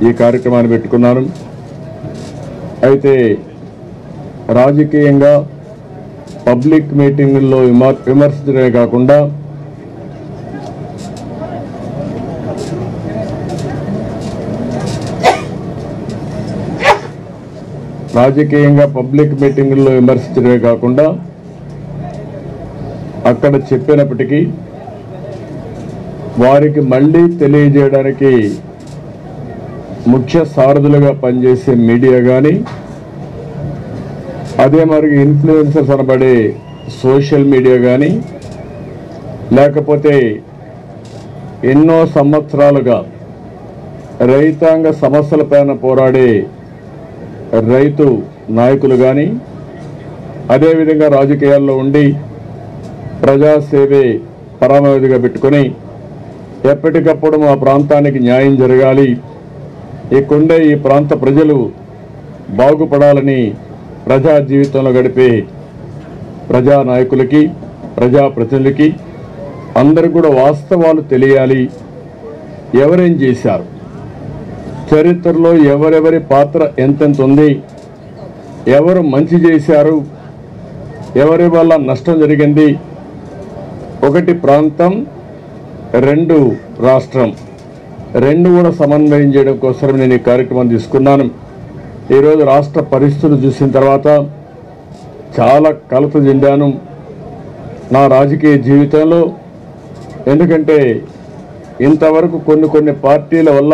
ఈ కార్యక్రమాన్ని పెట్టుకున్నాను. అయితే రాజకీయంగా పబ్లిక్ మీటింగుల్లో విమర్శించడమే కాకుండా అక్కడ చెప్పినప్పటికీ వారికి మళ్ళీ తెలియజేయడానికి ముఖ్య సారథులుగా పనిచేసే మీడియా కానీ, అదే మరి ఇన్ఫ్లుయెన్సర్స్ అనబడే సోషల్ మీడియా కానీ, లేకపోతే ఎన్నో సంవత్సరాలుగా రైతాంగ సమస్యలపైన పోరాడే రైతు నాయకులు కానీ, అదేవిధంగా రాజకీయాల్లో ఉండి ప్రజాసేవే పరమావధిగా పెట్టుకొని ఎప్పటికప్పుడు మా ప్రాంతానికి న్యాయం జరగాలి, ఇక్కడుండే ఈ ప్రాంత ప్రజలు బాగుపడాలని ప్రజా జీవితంలో గడిపే ప్రజా నాయకులకి, ప్రజాప్రతినిధులకి అందరూ కూడా వాస్తవాలు తెలియాలి. ఎవరేం చేశారు, చరిత్రలో ఎవరెవరి పాత్ర ఎంతెంత ఉంది, ఎవరు మంచి చేశారు, ఎవరి వల్ల నష్టం జరిగింది, ఒకటి ప్రాంతం, రెండు రాష్ట్రం, రెండు కూడా సమన్వయం చేయడం కోసం నేను ఈ కార్యక్రమం తీసుకున్నాను. ఈరోజు రాష్ట్ర పరిస్థితులు చూసిన తర్వాత చాలా కలత చెందాను నా రాజకీయ జీవితంలో. ఎందుకంటే ఇంతవరకు కొన్ని పార్టీల వల్ల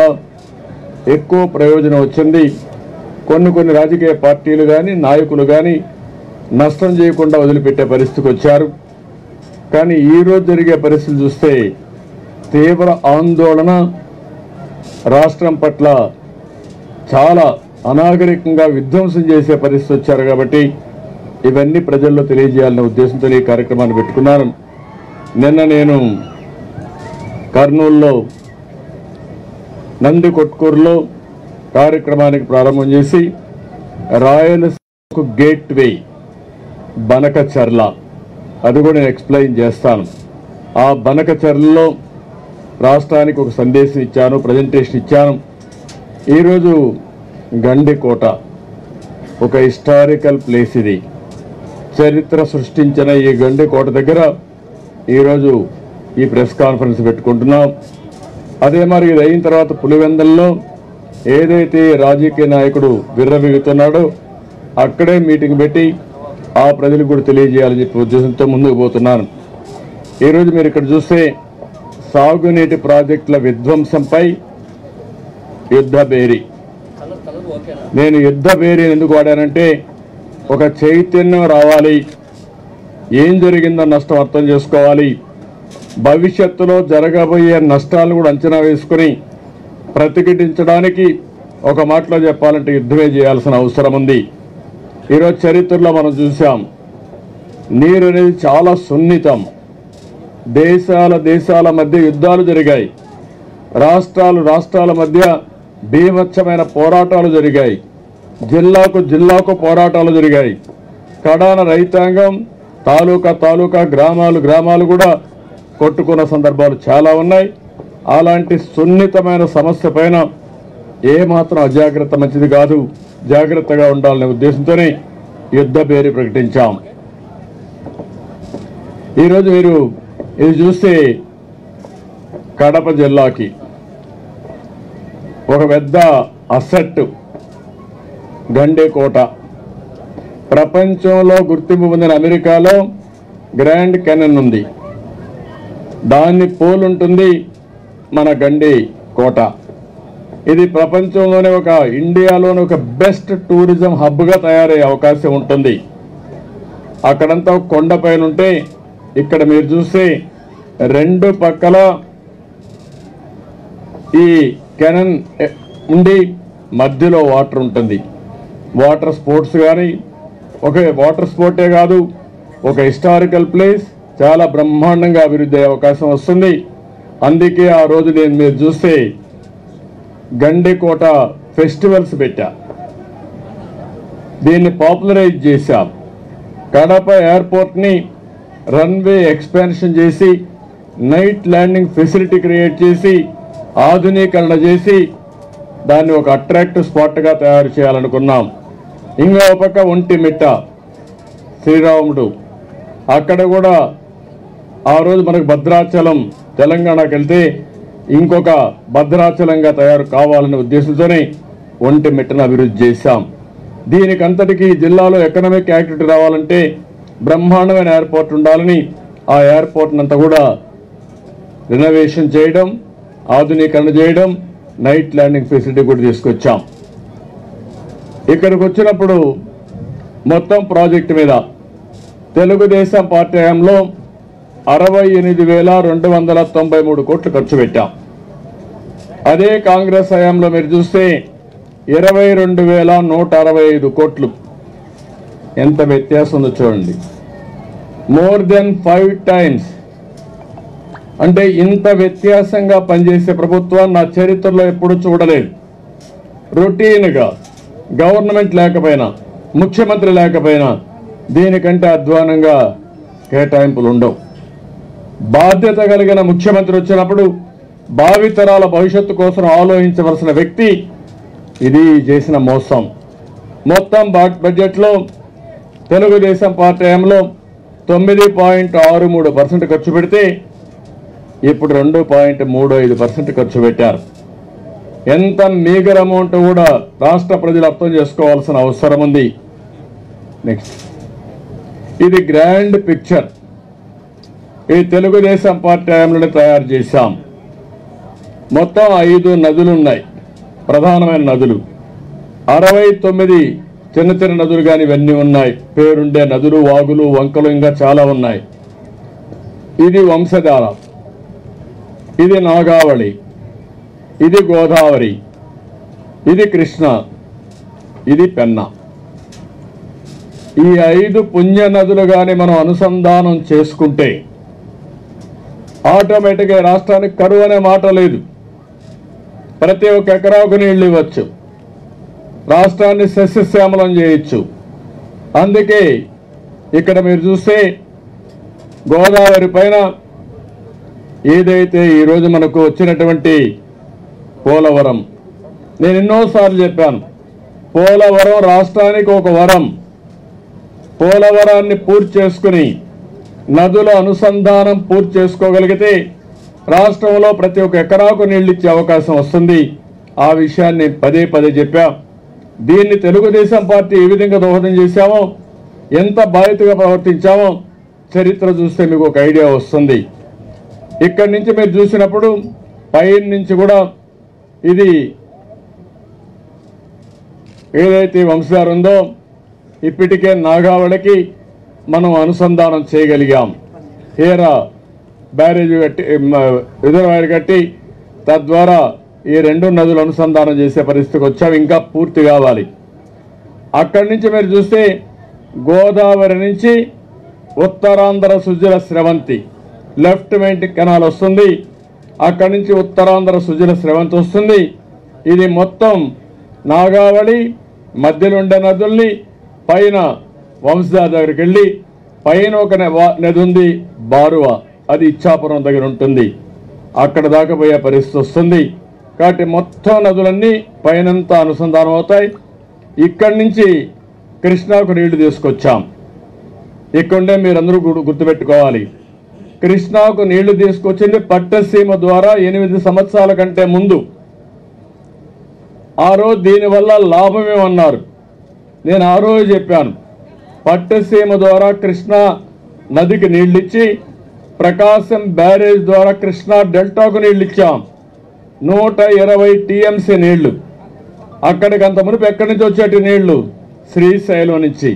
ఎక్కువ ప్రయోజనం వచ్చింది, కొన్ని రాజకీయ పార్టీలు కానీ నాయకులు కానీ నష్టం చేయకుండా వదిలిపెట్టే పరిస్థితికి వచ్చారు. కానీ ఈరోజు జరిగే పరిస్థితులు చూస్తే తీవ్ర ఆందోళన, రాష్ట్రం పట్ల చాలా అనాగరికంగా విధ్వంసం చేసే పరిస్థితి వచ్చారు. కాబట్టి ఇవన్నీ ప్రజల్లో తెలియజేయాలనే ఉద్దేశంతో ఈ కార్యక్రమాన్ని పెట్టుకున్నాను. నిన్న నేను కర్నూలులో నంది కొట్కూరులో కార్యక్రమానికి ప్రారంభం చేసి రాయలసీమకు గేట్వే బనకచర్ల, అది కూడా నేను ఎక్స్ప్లెయిన్ చేస్తాను. ఆ బనకచర్లలో రాష్ట్రానికి ఒక సందేశం ఇచ్చాను, ప్రజెంటేషన్ ఇచ్చాను. ఈరోజు గండికోట ఒక హిస్టారికల్ ప్లేస్, ఇది చరిత్ర సృష్టించిన ఈ గండికోట దగ్గర ఈరోజు ఈ ప్రెస్ కాన్ఫరెన్స్ పెట్టుకుంటున్నాం. అదే మరి ఇది అయిన తర్వాత పులివెందల్లో ఏదైతే రాజకీయ నాయకుడు విర్రవీగుతున్నాడో అక్కడే మీటింగ్ పెట్టి ఆ ప్రజలకు కూడా తెలియజేయాలని చెప్పి ఉద్దేశంతో ముందుకు పోతున్నాను. ఈరోజు మీరు ఇక్కడ చూస్తే సాగునీటి ప్రాజెక్టుల విధ్వంసంపై యుద్ధభేరి. నేను యుద్ధభేరి ఎందుకు వాడానంటే ఒక చైతన్యం రావాలి, ఏం జరిగిందో నష్టం అర్థం చేసుకోవాలి, భవిష్యత్తులో జరగబోయే నష్టాలను కూడా అంచనా వేసుకుని ప్రతిఘటించడానికి ఒక మాటలో చెప్పాలంటే యుద్ధమే చేయాల్సిన అవసరం ఉంది. ఈరోజు చరిత్రలో మనం చూసాం, నీరు అనేది చాలా సున్నితం. దేశాల మధ్య యుద్ధాలు జరిగాయి, రాష్ట్రాల మధ్య బీభత్సమైన పోరాటాలు జరిగాయి, జిల్లాకు పోరాటాలు జరిగాయి. కడాన రైతాంగం తాలూకా గ్రామాలు కూడా కొట్టుకున్న సందర్భాలు చాలా ఉన్నాయి. అలాంటి సున్నితమైన సమస్య పైన ఏమాత్రం అజాగ్రత్త మంచిది కాదు, జాగ్రత్తగా ఉండాలనే ఉద్దేశంతోనే యుద్ధ పేరు ప్రకటించాం. ఈరోజు మీరు ఇది చూస్తే కడప జిల్లాకి ఒక పెద్ద అసెట్ గండికోట. ప్రపంచంలో గుర్తింపు పొందిన అమెరికాలో గ్రాండ్ కెనన్ ఉంది, దాన్ని పోలుంటుంది మన గండికోట. ఇది ప్రపంచంలోనే ఇండియాలోనే ఒక బెస్ట్ టూరిజం హబ్గా తయారయ్యే అవకాశం ఉంటుంది. అక్కడంతా కొండపైన ఉంటే ఇక్కడ మీరు చూస్తే రెండు పక్కల ఈ కెనన్ ఉండి మధ్యలో వాటర్ ఉంటుంది. వాటర్ స్పోర్ట్స్ కానీ ఒక వాటర్ స్పోర్టే కాదు, ఒక హిస్టారికల్ ప్లేస్ చాలా బ్రహ్మాండంగా అభివృద్ధి అయ్యే అవకాశం వస్తుంది. అందుకే ఆ రోజు మీరు చూస్తే గండికోట ఫెస్టివల్స్ పెట్టా, దీన్ని పాపులరైజ్ చేశాం. కడప ఎయిర్పోర్ట్ని రన్వే ఎక్స్పాన్షన్ చేసి నైట్ ల్యాండింగ్ ఫెసిలిటీ క్రియేట్ చేసి ఆధునీకరణ చేసి దాన్ని ఒక అట్రాక్టివ్ స్పాట్గా తయారు చేయాలనుకున్నాం. ఇంకో పక్క ఒంటిమిట్ట శ్రీరాముడు, అక్కడ కూడా ఆ రోజు మనకు భద్రాచలం తెలంగాణకు వెళ్తే ఇంకొక భద్రాచలంగా తయారు కావాలనే ఉద్దేశంతోనే ఒంటిమిట్టను అభివృద్ధి చేశాం. దీనికంతటికీ జిల్లాలో ఎకనామిక్ యాక్టివిటీ రావాలంటే బ్రహ్మాండమైన ఎయిర్పోర్ట్ ఉండాలని ఆ ఎయిర్పోర్ట్ అంతా కూడా రెనోవేషన్ చేయడం, ఆధునీకరణ చేయడం, నైట్ ల్యాండింగ్ ఫెసిలిటీ కూడా తీసుకొచ్చాం. ఇక్కడికి వచ్చినప్పుడు మొత్తం ప్రాజెక్టు మీద తెలుగుదేశం పార్టీ హయాంలో 68,293 కోట్లు ఖర్చు పెట్టాం. అదే కాంగ్రెస్ హయాంలో మీరు చూస్తే 22,165 కోట్లు. ఎంత వ్యత్యాసం ఉందో చూడండి. More than 5 times. అంటే ఇంత వ్యత్యాసంగా పనిచేసే ప్రభుత్వాన్ని నా చరిత్రలో ఎప్పుడూ చూడలేదు. రొటీన్గా గవర్నమెంట్ లేకపోయినా, ముఖ్యమంత్రి లేకపోయినా దీనికంటే అధ్వానంగా కేటాయింపులు ఉండవు. బాధ్యత కలిగిన ముఖ్యమంత్రి వచ్చినప్పుడు భావితరాల భవిష్యత్తు కోసం ఆలోచించవలసిన వ్యక్తి ఇది చేసిన మోసం. మొత్తం బడ్జెట్లో తెలుగుదేశం పార్టీ హయాంలో 9.63% ఖర్చు పెడితే ఇప్పుడు 2.35% ఖర్చు పెట్టారు. ఎంత మీగర్ అమౌంట్ కూడా రాష్ట్ర ప్రజలు అర్థం చేసుకోవాల్సిన అవసరం ఉంది. నెక్స్ట్, ఇది గ్రాండ్ పిక్చర్. ఈ తెలుగుదేశం పార్టీ హయాంలోనే తయారు చేశాం. మొత్తం 5 నదులు ఉన్నాయి, ప్రధానమైన నదులు. 69 చిన్న చిన్న నదులు కానీ ఇవన్నీ ఉన్నాయి, పేరుండే నదులు, వాగులు, వంకలు ఇంకా చాలా ఉన్నాయి. ఇది వంశధార, ఇది నాగావళి, ఇది గోదావరి, ఇది కృష్ణ, ఇది పెన్నా. ఈ 5 పుణ్య నదులు కానీ మనం అనుసంధానం చేసుకుంటే ఆటోమేటిక్గా రాష్ట్రానికి కరువు అనే మాట లేదు. ప్రతి ఒక్క ఎకరాకు నీళ్లు ఇవ్వచ్చు, రాష్ట్రాన్ని సస్యశ్యామలం చేయొచ్చు. అందుకే ఇక్కడ మీరు చూస్తే గోదావరి పైన ఏదైతే ఈరోజు మనకు వచ్చినటువంటి పోలవరం, నేను ఎన్నోసార్లు చెప్పాను, పోలవరం రాష్ట్రానికి ఒక వరం. పోలవరాన్ని పూర్తి చేసుకుని నదుల అనుసంధానం పూర్తి చేసుకోగలిగితే రాష్ట్రంలో ప్రతి ఒక్క ఎకరాకు నీళ్ళు ఇచ్చే అవకాశం వస్తుంది. ఆ విషయాన్ని పదే పదే చెప్పాం. దీన్ని తెలుగుదేశం పార్టీ ఏ విధంగా దోహదం చేశామో, ఎంత బాధ్యతగా ప్రవర్తించామో చరిత్ర చూస్తే మీకు ఒక ఐడియా వస్తుంది. ఇక్కడి నుంచి మీరు చూసినప్పుడు పైన నుంచి కూడా ఇది ఏదైతే వంశధార ఉందో ఇప్పటికే నాగావళికి మనం అనుసంధానం చేయగలిగాం. హేరా బ్యారేజ్ కట్టి, రిజర్వాయర్ కట్టి తద్వారా ఈ 2 నదులు అనుసంధానం చేసే పరిస్థితికి వచ్చాం. ఇంకా పూర్తి కావాలి. అక్కడి నుంచి మీరు చూస్తే గోదావరి నుంచి ఉత్తరాంధ్ర సుజల స్రవంతి లెఫ్ట్ కెనాల్ వస్తుంది. అక్కడి నుంచి ఉత్తరాంధ్ర సుజల స్రవంతి వస్తుంది. ఇది మొత్తం నాగావళి మధ్యలో ఉండే నదుల్ని పైన వంశధార దగ్గరికి వెళ్ళి పైన ఒక నది ఉంది బారువ, అది ఇచ్చాపురం దగ్గర ఉంటుంది, అక్కడ దాకా పోయే పరిస్థితి వస్తుంది. కాబట్టి మొత్తం నదులన్నీ పైనంతా అనుసంధానం అవుతాయి. ఇక్కడి నుంచి కృష్ణాకు నీళ్లు తీసుకొచ్చాం. ఇక్కడే మీరందరూ గుర్తుపెట్టుకోవాలి, కృష్ణాకు నీళ్లు తీసుకొచ్చింది పట్టసీమ ద్వారా 8 సంవత్సరాల కంటే ముందు. ఆ రోజు దీనివల్ల లాభమేమన్నారు, నేను ఆ రోజు చెప్పాను. పట్టసీమ ద్వారా కృష్ణా నదికి నీళ్ళిచ్చి ప్రకాశం బ్యారేజ్ ద్వారా కృష్ణా డెల్టాకు నీళ్ళు ఇచ్చాం. 120 TMC నీళ్లు. అక్కడికి అంత మునుపు ఎక్కడి నుంచి వచ్చేటి నీళ్లు? శ్రీశైలం నుంచి.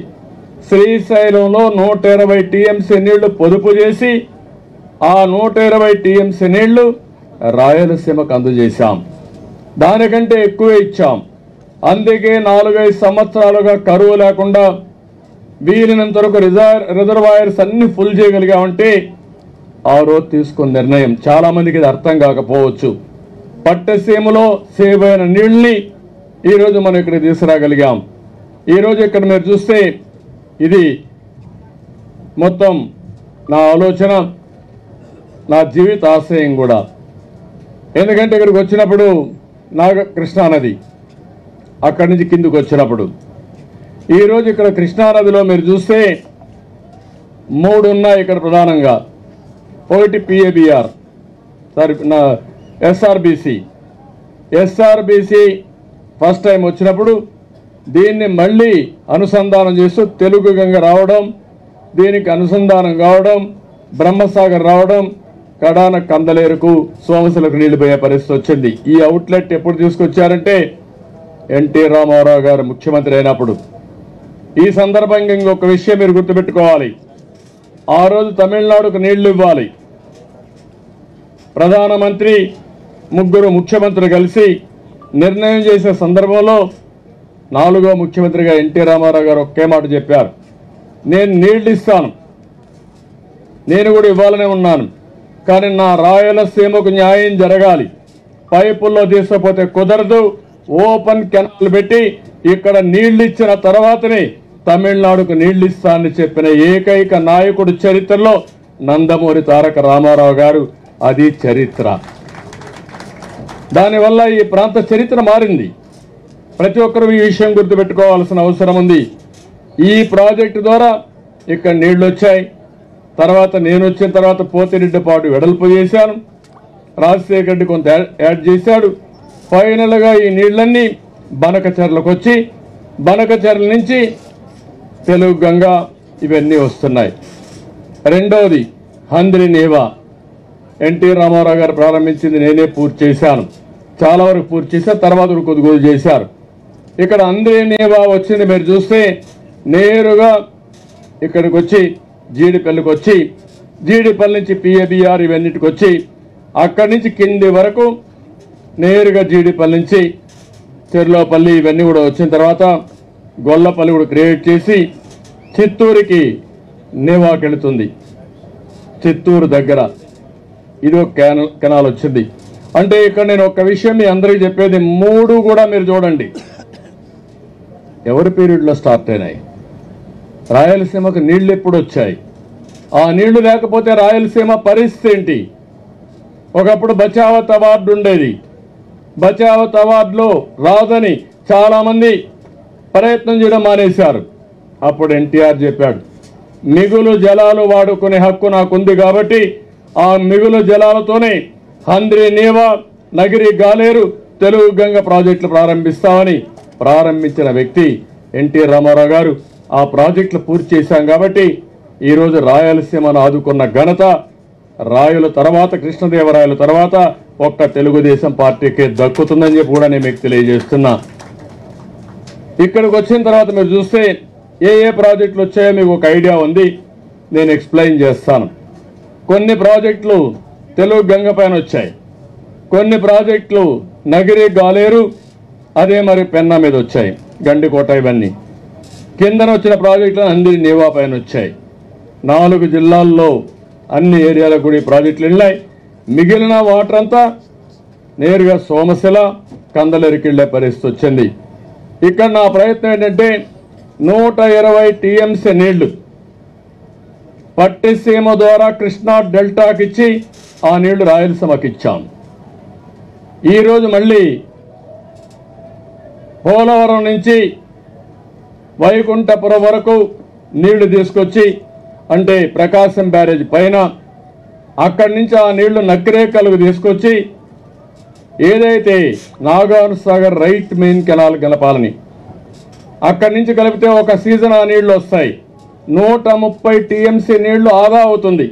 శ్రీశైలంలో 120 TMC నీళ్లు పొదుపు చేసి ఆ 120 TMC నీళ్లు రాయలసీమకు అందజేశాం. దానికంటే ఎక్కువే ఇచ్చాం. అందుకే 4-5 సంవత్సరాలుగా కరువు లేకుండా వీలైనంత వరకు రిజర్వాయర్స్ అన్ని ఫుల్ చేయగలిగామంటే ఆ రోజు తీసుకున్న నిర్ణయం. చాలా మందికి ఇది అర్థం కాకపోవచ్చు. పట్టసీమలో సేవ్ అయిన నీళ్ళని ఈరోజు మనం ఇక్కడ తీసుకురాగలిగాం. ఈరోజు ఇక్కడ మీరు చూస్తే ఇది మొత్తం నా ఆలోచన, నా జీవిత ఆశయం కూడా. ఎందుకంటే ఇక్కడికి వచ్చినప్పుడు కృష్ణానది అక్కడి నుంచి కిందికి వచ్చినప్పుడు ఈరోజు ఇక్కడ కృష్ణానదిలో మీరు చూస్తే 3 ఉన్నాయి ఇక్కడ ప్రధానంగా. ఒకటి పిఏబిఆర్ ఎస్ఆర్బిసి ఫస్ట్ టైం వచ్చినప్పుడు దీన్ని మళ్ళీ అనుసంధానం చేస్తూ తెలుగు గంగ రావడం, దీనికి అనుసంధానం కావడం, బ్రహ్మసాగర్ రావడం, కడాన కందలేరుకు సోమశిలకు నీళ్లు పోయే పరిస్థితి వచ్చింది. ఈ అవుట్లెట్ ఎప్పుడు తీసుకొచ్చారంటే ఎన్టీ రామారావు గారు ముఖ్యమంత్రి అయినప్పుడు. ఈ సందర్భంగా ఇంకొక విషయం మీరు గుర్తుపెట్టుకోవాలి. ఆ రోజు తమిళనాడుకు నీళ్లు ఇవ్వాలి. ప్రధానమంత్రి 3 ముఖ్యమంత్రులు కలిసి నిర్ణయం చేసే సందర్భంలో 4వ ముఖ్యమంత్రిగా ఎన్టీ రామారావు గారు ఒకే మాట చెప్పారు, నేను నీళ్లు ఇస్తాను, నేను కూడా ఇవ్వాలనే ఉన్నాను, కానీ నా రాయలసీమకు న్యాయం జరగాలి, పైపుల్లో తీసుకుపోతే కుదరదు, ఓపెన్ కెనాల్ పెట్టి ఇక్కడ నీళ్లు ఇచ్చిన తర్వాతనే తమిళనాడుకు నీళ్లు ఇస్తానని చెప్పిన ఏకైక నాయకుడు చరిత్రలో నందమూరి తారక రామారావు గారు. అది చరిత్ర. దానివల్ల ఈ ప్రాంత చరిత్ర మారింది. ప్రతి ఒక్కరూ ఈ విషయం గుర్తుపెట్టుకోవాల్సిన అవసరం ఉంది. ఈ ప్రాజెక్టు ద్వారా ఇక్కడ నీళ్లు వచ్చాయి. తర్వాత నేను వచ్చిన తర్వాత పోతిరెడ్డిపాటు వెడల్పు చేశాను, రాజశేఖర రెడ్డి కొంత యాడ్ చేశాడు. ఫైనల్గా ఈ నీళ్లన్నీ బనకచెర్లకు వచ్చి బనకచెర్ల నుంచి తెలుగు గంగ ఇవన్నీ వస్తున్నాయి. రెండవది హంద్రి నీవా ఎన్టీ రామారావు గారు ప్రారంభించింది, నేనే పూర్తి చేశాను, చాలా వరకు పూర్తి చేశారు, తర్వాత కొద్దిగా చేశారు. ఇక్కడ హంద్రి నీవా వచ్చింది మీరు చూస్తే నేరుగా ఇక్కడికి వచ్చి జీడిపల్లికి వచ్చి, జీడిపల్లి నుంచి పిఏబిఆర్ ఇవన్నిటికి వచ్చి అక్కడి నుంచి కింది వరకు నేరుగా జీడిపల్లి నుంచి చెర్లోపల్లి ఇవన్నీ కూడా వచ్చిన తర్వాత గొల్లపల్లి కూడా క్రియేట్ చేసి చిత్తూరుకి నీవాకి వెళుతుంది. చిత్తూరు దగ్గర ఇది ఒక కెనాల్ వచ్చింది. అంటే ఇక్కడ నేను ఒక విషయం మీ అందరికీ చెప్పేది, 3 కూడా మీరు చూడండి ఎవరి పీరియడ్లో స్టార్ట్ అయినాయి. రాయలసీమకు నీళ్లు ఎప్పుడు వచ్చాయి, ఆ నీళ్లు లేకపోతే రాయలసీమ పరిస్థితి ఏంటి? ఒకప్పుడు బచావత్ అవార్డు ఉండేది, బచావత్ అవార్డులో రాదని చాలామంది ప్రయత్నం చేయడం మానేశారు. అప్పుడు ఎన్టీఆర్ చెప్పాడు, మిగులు జలాలు వాడుకునే హక్కు నాకుంది కాబట్టి ఆ మిగులు జలాలతోనే హంద్రి నీవా, నగిరి గాలేరు, తెలుగు గంగ ప్రాజెక్టులు ప్రారంభిస్తామని ప్రారంభించిన వ్యక్తి ఎన్టీ రామారావు గారు. ఆ ప్రాజెక్టులు పూర్తి చేశాం కాబట్టి ఈరోజు రాయలసీమను ఆదుకున్న ఘనత రాయుల తర్వాత, కృష్ణదేవరాయల తర్వాత ఒక్క తెలుగుదేశం పార్టీకి దక్కుతుందని చెప్పి కూడా నేను మీకు తెలియజేస్తున్నా. ఇక్కడికి వచ్చిన తర్వాత మీరు చూస్తే ఏ ప్రాజెక్టులు వచ్చాయో మీకు ఒక ఐడియా ఉంది, నేను ఎక్స్ప్లెయిన్ చేస్తాను. కొన్ని ప్రాజెక్టులు తెలుగు గంగ పైన వచ్చాయి, కొన్ని ప్రాజెక్టులు నగిరి గాలేరు, అదే మరి పెన్నా మీద వచ్చాయి, గండికోట ఇవన్నీ. కిందన వచ్చిన ప్రాజెక్టులు హంద్రి నీవా పైన వచ్చాయి. 4 జిల్లాల్లో అన్ని ఏరియాలకు కూడా ఈ ప్రాజెక్టులు వెళ్ళాయి. మిగిలిన వాటర్ అంతా నేరుగా సోమశిల, కందలేరుకి వెళ్ళే పరిస్థితి వచ్చింది. ఇక్కడ నా ప్రయత్నం ఏంటంటే 120 టీఎంసీ నీళ్లు పట్టిసీమ ద్వారా కృష్ణా డెల్టాకి ఇచ్చి ఆ నీళ్లు రాయలసీమకి ఇచ్చాం. ఈరోజు మళ్ళీ పోలవరం నుంచి వైకుంఠపురం వరకు నీళ్లు తీసుకొచ్చి, అంటే ప్రకాశం బ్యారేజ్ పైన అక్కడి నుంచి ఆ నీళ్లు నక్రేకలకు తీసుకొచ్చి ఏదైతే Nagarjuna Sagar right main canal కలపాలని, అక్కడి నుంచి కలిపితే ఒక సీజన్ ఆ నీళ్లు వస్తాయి. 130 టీఎంసీ నీళ్లు ఆదా అవుతుంది.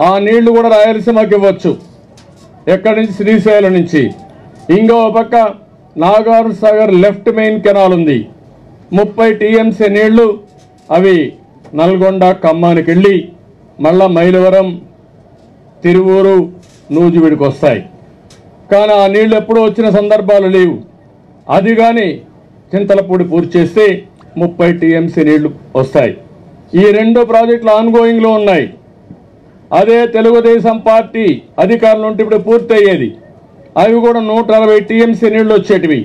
ఆ నీళ్లు కూడా రాయలసీమకి ఇవ్వచ్చు. ఎక్కడి నుంచి? శ్రీశైలం నుంచి. ఇంకో పక్క Nagar Sagar left main canal ఉంది, 30 టీఎంసీ నీళ్లు అవి నల్గొండ, ఖమ్మానికి వెళ్ళి మళ్ళా మైలవరం, తిరువూరు, నూజివీడికి వస్తాయి. కానీ ఆ నీళ్లు ఎప్పుడూ వచ్చిన సందర్భాలు లేవు. అది కానీ చింతలపూడి పూర్తి చేస్తే 30 టీఎంసీ నీళ్లు వస్తాయి. ఈ 2 ప్రాజెక్టులు ఆన్గోయింగ్లో ఉన్నాయి. అదే తెలుగుదేశం పార్టీ అధికారులు ఉంటే ఇప్పుడు పూర్తి అయ్యేది. అవి కూడా 160 టీఎంసీ నీళ్లు వచ్చేటివి.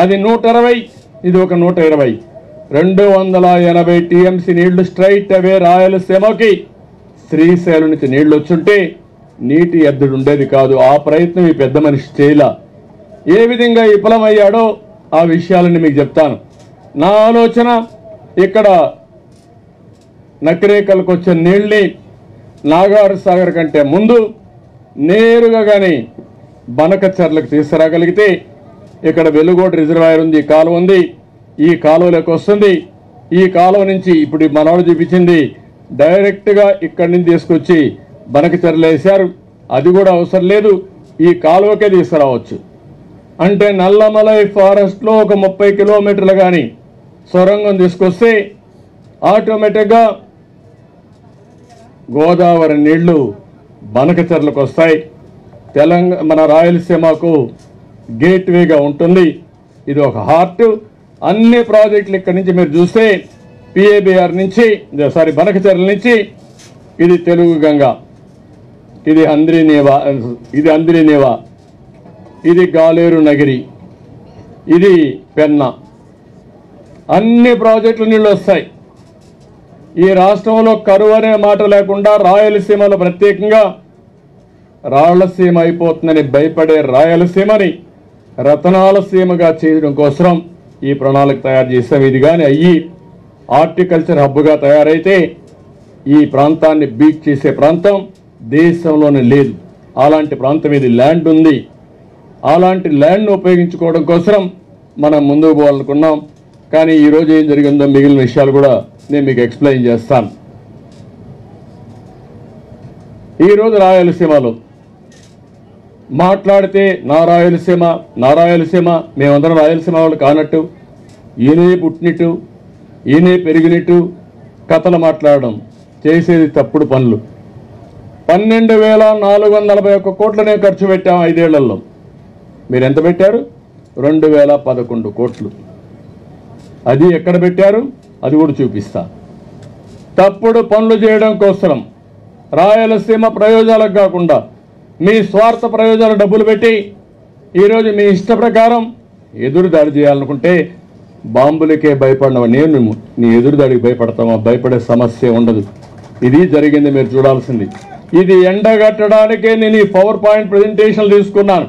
అది 160, ఇది ఒక 120, 280 టీఎంసీ నీళ్లు స్ట్రైట్ అవే రాయలసీమకి శ్రీశైలం నుంచి నీళ్లు వచ్చుంటే నీటి ఎద్దడి ఉండేది కాదు. ఆ ప్రయత్నం ఈ పెద్ద మనిషి చేయలా. ఏ విధంగా విఫలమయ్యాడో ఆ విషయాలని మీకు చెప్తాను. నా ఆలోచన ఇక్కడ నకిరేకల్కి వచ్చే నీళ్ళని నాగార్ సాగర్ కంటే ముందు నేరుగా కానీ బనకచర్లకు తీసుకురాగలిగితే ఇక్కడ వెలుగోడు రిజర్వాయర్ ఉంది, కాలువ ఉంది, ఈ కాలువలోకి వస్తుంది. ఈ కాలువ నుంచి ఇప్పుడు మనవాడు చూపించింది డైరెక్ట్గా ఇక్కడి నుంచి తీసుకొచ్చి బనకచర్లు వేశారు. అది కూడా అవసరం లేదు, ఈ కాలువకే తీసుకురావచ్చు. అంటే నల్లమలై ఫారెస్ట్లో ఒక 30 కిలోమీటర్లు కానీ సొరంగం తీసుకొస్తే ఆటోమేటిక్గా గోదావరి నీళ్లు బనకచర్లకు వస్తాయి. మన రాయలసీమకు గేట్వేగా ఉంటుంది. ఇది ఒక హార్ట్. అన్ని ప్రాజెక్టులు ఇక్కడి నుంచి మీరు చూస్తే పిఏబిఆర్ నుంచి బనకచర్ల నుంచి ఇది తెలుగు గంగ, ఇది అంద్రినేవా, ఇది గాలేరు నగిరి, ఇది పెన్నా, అన్ని ప్రాజెక్టులు నీళ్ళు వస్తాయి. ఈ రాష్ట్రంలో కరువు అనే మాట లేకుండా రాయలసీమలో ప్రత్యేకంగా రాళ్లసీమ అయిపోతుందని భయపడే రాయలసీమని రతనాల సీమగా చేయడం కోసం ఈ ప్రణాళిక తయారు చేసాం. ఇది కానీ అయ్యి హార్టికల్చర్ హబ్గా తయారైతే ఈ ప్రాంతాన్ని బీట్ చేసే ప్రాంతం దేశంలోనే లేదు. అలాంటి ప్రాంతం ఇది ల్యాండ్ ఉంది. అలాంటి ల్యాండ్ను ఉపయోగించుకోవడం కోసం మనం ముందుకు పోవాలనుకున్నాం. కానీ ఈరోజు ఏం జరిగిందో మిగిలిన విషయాలు కూడా నేను మీకు ఎక్స్ప్లెయిన్ చేస్తాను. ఈరోజు రాయలసీమలో మాట్లాడితే నా రాయలసీమ మేమందరం రాయలసీమ వాళ్ళు కానట్టు, ఈయనే పుట్టినట్టు, ఈయనే పెరిగినట్టు కథలు మాట్లాడడం, చేసేది తప్పుడు పనులు. 12,441 కోట్లనే ఖర్చు పెట్టాం 5 ఏళ్లలో. మీరు ఎంత పెట్టారు? 2,011 కోట్లు. అది ఎక్కడ పెట్టారు అది కూడా చూపిస్తా. తప్పుడు పనులు చేయడం కోసం రాయలసీమ ప్రయోజనాలకు కాకుండా మీ స్వార్థ ప్రయోజనాలు డబ్బులు పెట్టి ఈరోజు మీ ఇష్ట ప్రకారం ఎదురుదాడి చేయాలనుకుంటే బాంబులకే భయపడినవా? నేను నీ ఎదురుదాడికి భయపడతామా? భయపడే సమస్య ఉండదు. ఇది జరిగింది, మీరు చూడాల్సింది. ఇది ఎండగట్టడానికే నేను ఈ పవర్ పాయింట్ ప్రజెంటేషన్లు తీసుకున్నాను.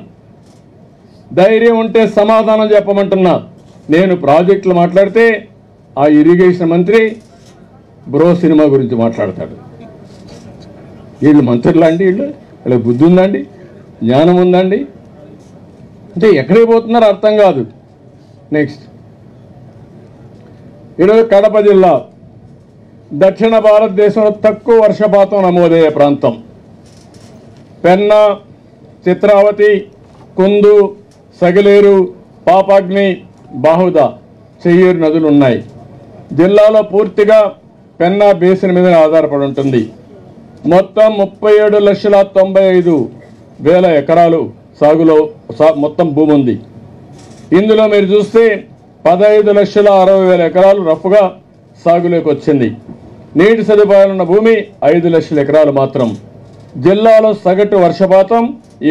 ధైర్యం ఉంటే సమాధానం చెప్పమంటున్నా. నేను ప్రాజెక్టులు మాట్లాడితే ఆ ఇరిగేషన్ మంత్రి బ్రో సినిమా గురించి మాట్లాడతాడు. వీళ్ళు మంత్రులండి, వీళ్ళకి బుద్ధి ఉందండి, జ్ఞానం ఉందండి అంటే ఎక్కడికి పోతున్నారో అర్థం కాదు. నెక్స్ట్, ఈరోజు కడప జిల్లా దక్షిణ భారతదేశంలో తక్కువ వర్షపాతం నమోదయ్యే ప్రాంతం. పెన్నా, చిత్రావతి, కుందు, సగిలేరు, పాపాగ్ని, బాహుదా, చెయ్యూరు నదులు ఉన్నాయి. జిల్లాలో పూర్తిగా పెన్నా బేసిన్ మీద ఆధారపడి ఉంటుంది. మొత్తం 37,95,000 ఎకరాలు సాగులో మొత్తం భూమి ఉంది. ఇందులో మీరు చూస్తే 15,60,000 ఎకరాలు రఫ్గా సాగులోకి వచ్చింది. నీటి సదుపాయాలున్న భూమి 5 లక్షల ఎకరాలు మాత్రం. జిల్లాలో సగటు వర్షపాతం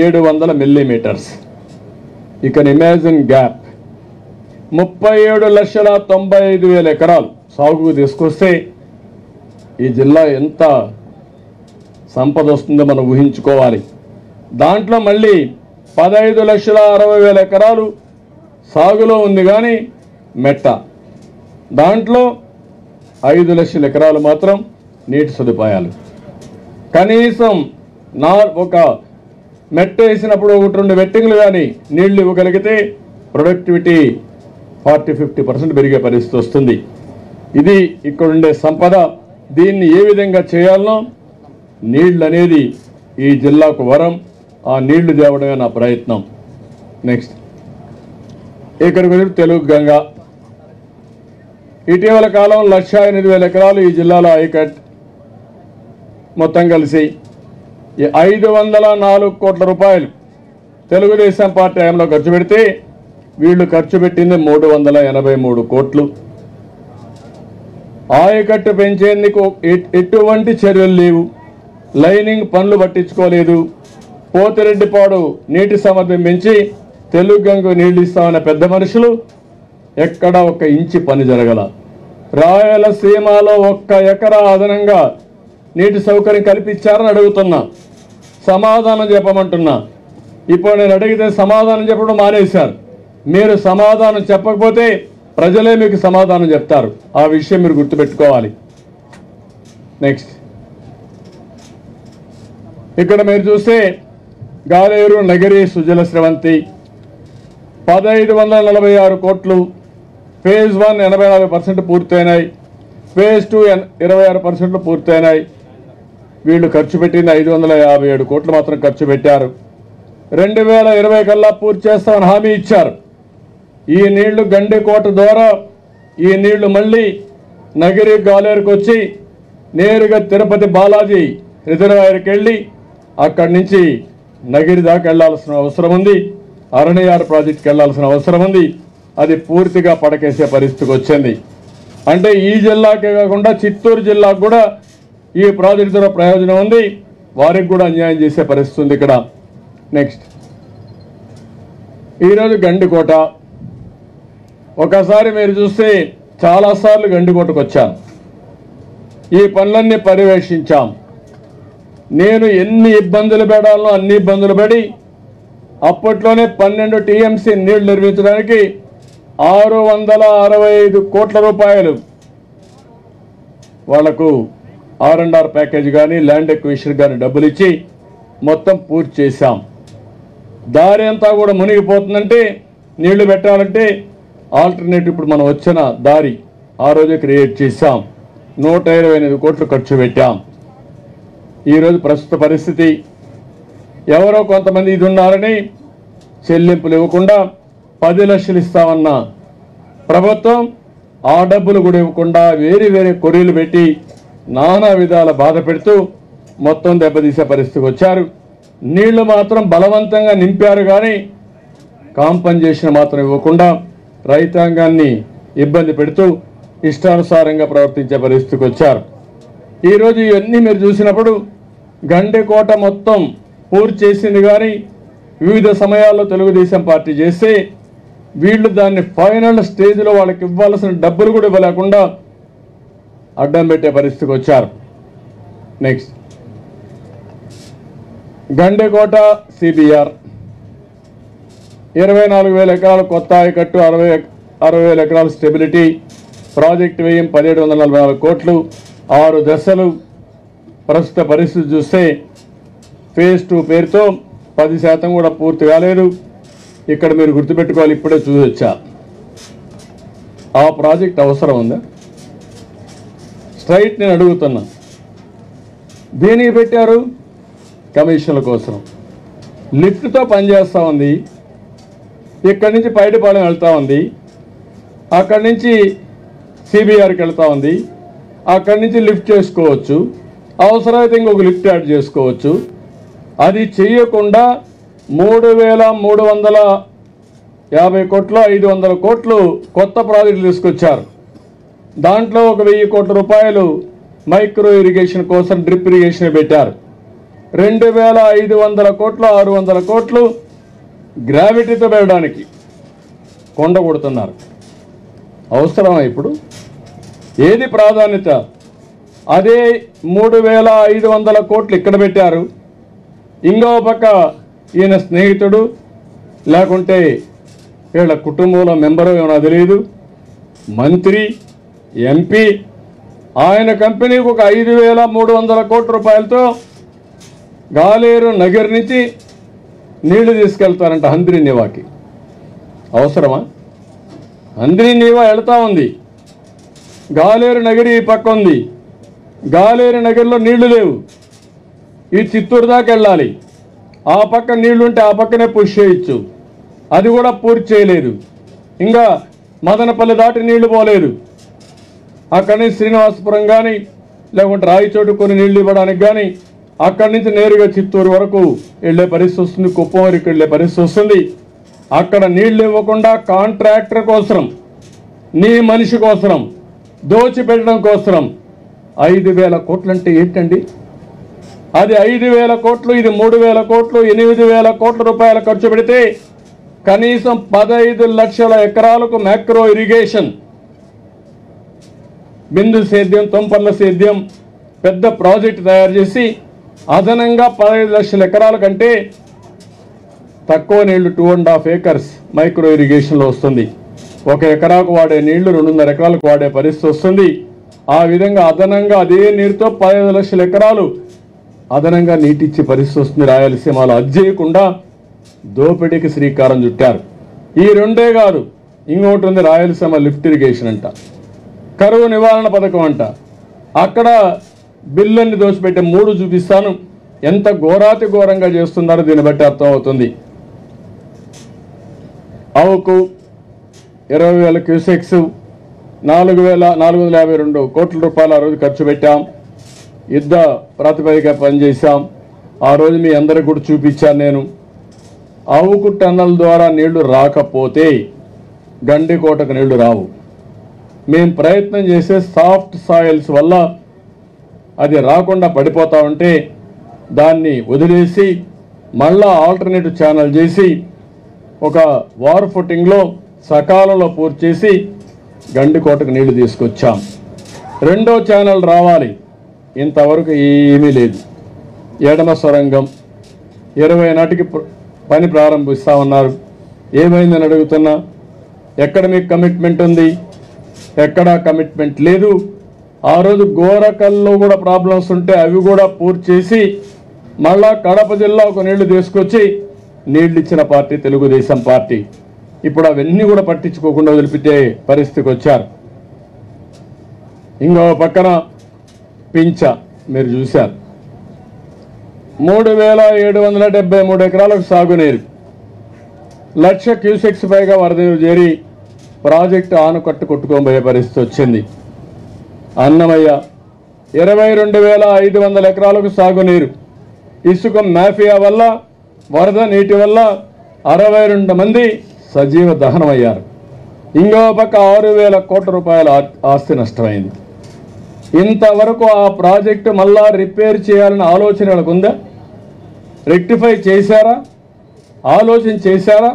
700 millimetres. You can imagine gap. 37,95,000 ఎకరాలు సాగుకు తీసుకొస్తే ఈ జిల్లా ఎంత సంపద వస్తుందో మనం ఊహించుకోవాలి. దాంట్లో మళ్ళీ 15,60,000 ఎకరాలు సాగులో ఉంది కానీ మెట్ట. దాంట్లో 5 లక్షల ఎకరాలు మాత్రం నీటి సదుపాయాలు. కనీసం ఒక మెట్ట వేసినప్పుడు 1-2 వెట్టింగ్లు కానీ నీళ్లు ఇవ్వగలిగితే ప్రొడక్టివిటీ 40-50% పెరిగే పరిస్థితి వస్తుంది. ఇది ఇక్కడుండే సంపద. దీన్ని ఏ విధంగా చేయాలనో, నీళ్ళు అనేది ఈ జిల్లాకు వరం, ఆ నీళ్లు తేవడమే నా ప్రయత్నం. నెక్స్ట్, ఇక్కడ గురించి తెలుగు గంగ. ఇటీవల కాలం 1,08,000 ఎకరాలు ఈ జిల్లాలో ఆయకట్ మొత్తం కలిసి 504 కోట్ల రూపాయలు తెలుగుదేశం పార్టీ హయాంలో ఖర్చు పెడితే వీళ్ళు ఖర్చు పెట్టింది 383 కోట్లు. ఆయకట్టు పెంచేందుకు ఎటువంటి చర్యలు లేవు. లైనింగ్ పనులు పట్టించుకోలేదు. పోతిరెడ్డిపాడు నీటి సామర్థ్యం పెంచి తెలుగు గంగకు నీళ్లు ఇస్తామన్న పెద్ద మనుషులు ఎక్కడ 1 ఇంచి పని జరగల. రాయలసీమలో 1 ఎకరా అదనంగా నీటి సౌకర్యం కల్పించారని అడుగుతున్నా, సమాధానం చెప్పమంటున్నా. ఇప్పుడు నేను అడిగితే సమాధానం చెప్పడం మానేశారు. మీరు సమాధానం చెప్పకపోతే ప్రజలే మీకు సమాధానం చెప్తారు. ఆ విషయం మీరు గుర్తుపెట్టుకోవాలి. నెక్స్ట్, ఇక్కడ మీరు చూస్తే గాలేరు నగరి సుజల స్రవంతి 1546 కోట్లు. ఫేజ్ 1 84% పూర్తయినాయి. ఫేజ్ 2 26% పూర్తయినాయి. వీళ్ళు ఖర్చు పెట్టింది 557 కోట్లు మాత్రం ఖర్చు పెట్టారు. 2020 కల్లా పూర్తి చేస్తామని హామీ ఇచ్చారు. ఈ నీళ్లు గండికోట ద్వారా ఈ నీళ్లు మళ్ళీ నగిరి గాలేరుకు వచ్చి నేరుగా తిరుపతి బాలాజీ రిజర్వాయర్కి వెళ్ళి అక్కడి నుంచి నగిరి దాకా వెళ్లాల్సిన అవసరం ఉంది. అరణ్యార్ ప్రాజెక్టుకి వెళ్లాల్సిన అవసరం ఉంది. అది పూర్తిగా పడకేసే పరిస్థితికి వచ్చింది. అంటే ఈ జిల్లాకే కాకుండా చిత్తూరు జిల్లాకు కూడా ఈ ప్రాజెక్టు ద్వారా ప్రయోజనం ఉంది. వారికి కూడా అన్యాయం చేసే పరిస్థితి ఉంది ఇక్కడ. నెక్స్ట్, ఈరోజు గండికోట ఒకసారి మీరు చూస్తే చాలాసార్లు గండికోటకు వచ్చాను. ఈ పనులన్నీ పర్యవేక్షించాం. నేను ఎన్ని ఇబ్బందులు పడాలో అన్ని ఇబ్బందులు పడి అప్పట్లోనే 12 టీఎంసీ నీళ్లు నిర్మించడానికి 665 కోట్ల రూపాయలు వాళ్లకు R&R ప్యాకేజ్ కానీ ల్యాండ్ ఎక్విజిషన్ కానీ డబ్బులు ఇచ్చి మొత్తం పూర్తి చేశాం. దారి అంతా కూడా మునిగిపోతుందంటే నీళ్లు పెట్టాలంటే ఆల్టర్నేటివ్ ఇప్పుడు మనం వచ్చిన దారి ఆ రోజే క్రియేట్ చేశాం. 128 కోట్లు ఖర్చు పెట్టాం. ఈరోజు ప్రస్తుత పరిస్థితి ఎవరో కొంతమంది ఇది ఉన్నారని చెల్లింపులు ఇవ్వకుండా 10 లక్షలు ఇస్తామన్న ప్రభుత్వం ఆ డబ్బులు కూడా ఇవ్వకుండా వేరే కొర్రీలు పెట్టి నానా విధాల బాధ పెడుతూ మొత్తం దెబ్బతీసే పరిస్థితికి వచ్చారు. నీళ్లు మాత్రం బలవంతంగా నింపారు కానీ కాంపన్సేషన్ మాత్రం ఇవ్వకుండా రైతాంగాన్ని ఇబ్బంది పెడుతూ ఇష్టానుసారంగా ప్రవర్తించే పరిస్థితికి వచ్చారు. ఈరోజు ఇవన్నీ మీరు చూసినప్పుడు గండికోట మొత్తం పూర్తి చేసింది కానీ వివిధ సమయాల్లో తెలుగుదేశం పార్టీ చేస్తే వీళ్ళు దాన్ని ఫైనల్ స్టేజ్లో వాళ్ళకి ఇవ్వాల్సిన డబ్బులు కూడా ఇవ్వలేకుండా అడ్డం పెట్టే పరిస్థితికి వచ్చారు. నెక్స్ట్, గండికోట CBR 24,000 ఎకరాలు కొత్త ఆయకట్టు, 60,000 ఎకరాలు స్టెబిలిటీ, ప్రాజెక్టు వ్యయం 1744 కోట్లు, 6 దశలు. ప్రస్తుత పరిస్థితి చూస్తే ఫేజ్ 2 పేరుతో 10% కూడా పూర్తి కాలేదు. ఇక్కడ మీరు గుర్తుపెట్టుకోవాలి, ఇప్పుడే చూసొచ్చా. ఆ ప్రాజెక్ట్ అవసరం ఉందా? స్ట్రైట్ నేను అడుగుతున్నా. దేనికి పెట్టారు? కమిషన్ల కోసం. లిఫ్ట్తో పనిచేస్తూ ఉంది. ఇక్కడి నుంచి పైడిపాలెం వెళ్తూ ఉంది. అక్కడి నుంచి CBRకి వెళ్తూ ఉంది. అక్కడి నుంచి లిఫ్ట్ చేసుకోవచ్చు. అవసరమైతే ఇంకొక లిఫ్ట్ యాడ్ చేసుకోవచ్చు. అది చేయకుండా 3,350 కోట్లు 500 కోట్లు కొత్త ప్రాజెక్టులు తీసుకొచ్చారు. దాంట్లో 1,000 కోట్ల రూపాయలు మైక్రో ఇరిగేషన్ కోసం డ్రిప్ ఇరిగేషన్ పెట్టారు. 2,500 కోట్లు 600 కోట్లు గ్రావిటీతో పెట్టడానికి కొండ కొడుతున్నారు. అవసరమా ఇప్పుడు? ఏది ప్రాధాన్యత? అదే 3,500 కోట్లు ఇక్కడ పెట్టారు. ఇంకో పక్క ఈయన స్నేహితుడు లేకుంటే వీళ్ళ కుటుంబంలో మెంబరు ఏమన్నా తెలియదు, మంత్రి, MP, ఆయన కంపెనీకి ఒక 5,300 కోట్ల రూపాయలతో గాలేరు నగర్ నుంచి నీళ్లు తీసుకెళ్తారంట హంద్రీ నీవాకి. అవసరమా? హంద్రీ నీవా వెళ్తా ఉంది. గాలేరు నగరి ఈ పక్క ఉంది. గాలేరు నగర్లో నీళ్లు లేవు. ఈ చిత్తూరు దాకా వెళ్ళాలి. ఆ పక్క నీళ్లుంటే ఆ పక్కనే పుష్ చేయొచ్చు. అది కూడా పూర్తి చేయలేదు. ఇంకా మదనపల్లి దాటి నీళ్లు పోలేదు. అక్కడి నుంచి శ్రీనివాసపురం కానీ లేకుంటే రాయచోటు కొన్ని నీళ్లు ఇవ్వడానికి కానీ అక్కడి నుంచి నేరుగా చిత్తూరు వరకు వెళ్ళే పరిస్థితి వస్తుంది. కుప్పం వరకు వెళ్ళే పరిస్థితి వస్తుంది. అక్కడ నీళ్లు ఇవ్వకుండా కాంట్రాక్టర్ కోసం, నీ మనిషి కోసం, దోచిపెట్టడం కోసం 5,000 కోట్లు అంటే ఏంటండి? అది 5,000 కోట్లు, ఇది 3,000 కోట్లు, 8,000 కోట్ల రూపాయలు ఖర్చు పెడితే కనీసం 15 లక్షల ఎకరాలకు మైక్రో ఇరిగేషన్, బిందు సేద్యం, తుంపర్ల సేద్యం పెద్ద ప్రాజెక్ట్ తయారు చేసి అదనంగా 15 లక్షల ఎకరాల కంటే తక్కువ నీళ్లు 2.5 acres మైక్రో ఇరిగేషన్లో వస్తుంది. 1 ఎకరాకు వాడే నీళ్లు 2.5 ఎకరాలకు వాడే పరిస్థితి వస్తుంది. ఆ విధంగా అదనంగా అదే నీరుతో 15 లక్షల ఎకరాలు అదనంగా నీటిచ్చే పరిస్థితి వస్తుంది. రాయలసీమలో అది చేయకుండా దోపిడీకి శ్రీకారం చుట్టారు. ఈ రెండే కాదు, ఇంకొకటి ఉంది రాయలసీమ లిఫ్ట్ ఇరిగేషన్ అంట, కరువు నివారణ పథకం అంట. అక్కడ బిల్లుని దోచిపెట్టే 3 చూపిస్తాను. ఎంత ఘోరాతి ఘోరంగా చేస్తున్నారో దీన్ని బట్టి అర్థమవుతుంది. అవుకు 20,000 క్యూసెక్స్ 4,452 కోట్ల రూపాయలు ఆ రోజు ఖర్చు పెట్టాం. యుద్ధ ప్రాతిపదిక పనిచేశాం. ఆ రోజు మీ అందరికి కూడా చూపించాను నేను. అవుకు టన్నల్ ద్వారా నీళ్లు రాకపోతే గండికోటకు నీళ్లు రావు. మేము ప్రయత్నం చేసే సాఫ్ట్ సాయిల్స్ వల్ల అది రాకుండా పడిపోతా ఉంటే దాన్ని వదిలేసి మళ్ళా ఆల్టర్నేటివ్ ఛానల్ చేసి ఒక వార్ ఫుటింగ్లో సకాలంలో పూర్తి చేసి గండికోటకు నీళ్లు తీసుకొచ్చాం. రెండో ఛానల్ రావాలి, ఇంతవరకు ఏమీ లేదు. ఎడమ సొరంగం 20 నాటికి పని ప్రారంభిస్తామన్నారు. ఏమైందని అడుగుతున్నా. ఎక్కడ మీకు కమిట్మెంట్ ఉంది? ఎక్కడా కమిట్మెంట్ లేదు. ఆ రోజు గోరకల్లో కూడా ప్రాబ్లమ్స్ ఉంటే అవి కూడా పూర్తి చేసి మళ్ళా కడప జిల్లా ఒక నీళ్లు తీసుకొచ్చి నీళ్లు ఇచ్చిన పార్టీ తెలుగుదేశం పార్టీ. ఇప్పుడు అవన్నీ కూడా పట్టించుకోకుండా వదిలిపెట్టే పరిస్థితికి వచ్చారు. ఇంకో పక్కన పింఛ మీరు చూశారు. 3,773 ఎకరాలకు సాగునీరు, 1,00,000 క్యూసెక్స్ పైగా వరద నీరు చేరి ప్రాజెక్టు ఆనకట్టు కొట్టుకోబోయే పరిస్థితి వచ్చింది. అన్నమయ్య 22,500 ఎకరాలకు సాగునీరు, ఇసుక మాఫియా వల్ల వరద నీటి వల్ల 62 మంది సజీవ దహనమయ్యారు. ఇంకో పక్క 6,000 కోట్ల రూపాయల ఆస్తి నష్టమైంది. ఇంతవరకు ఆ ప్రాజెక్టు మళ్ళా రిపేర్ చేయాలని ఆలోచన వాళ్ళకు ఉందా? రెక్టిఫై చేశారా? ఆలోచన చేశారా?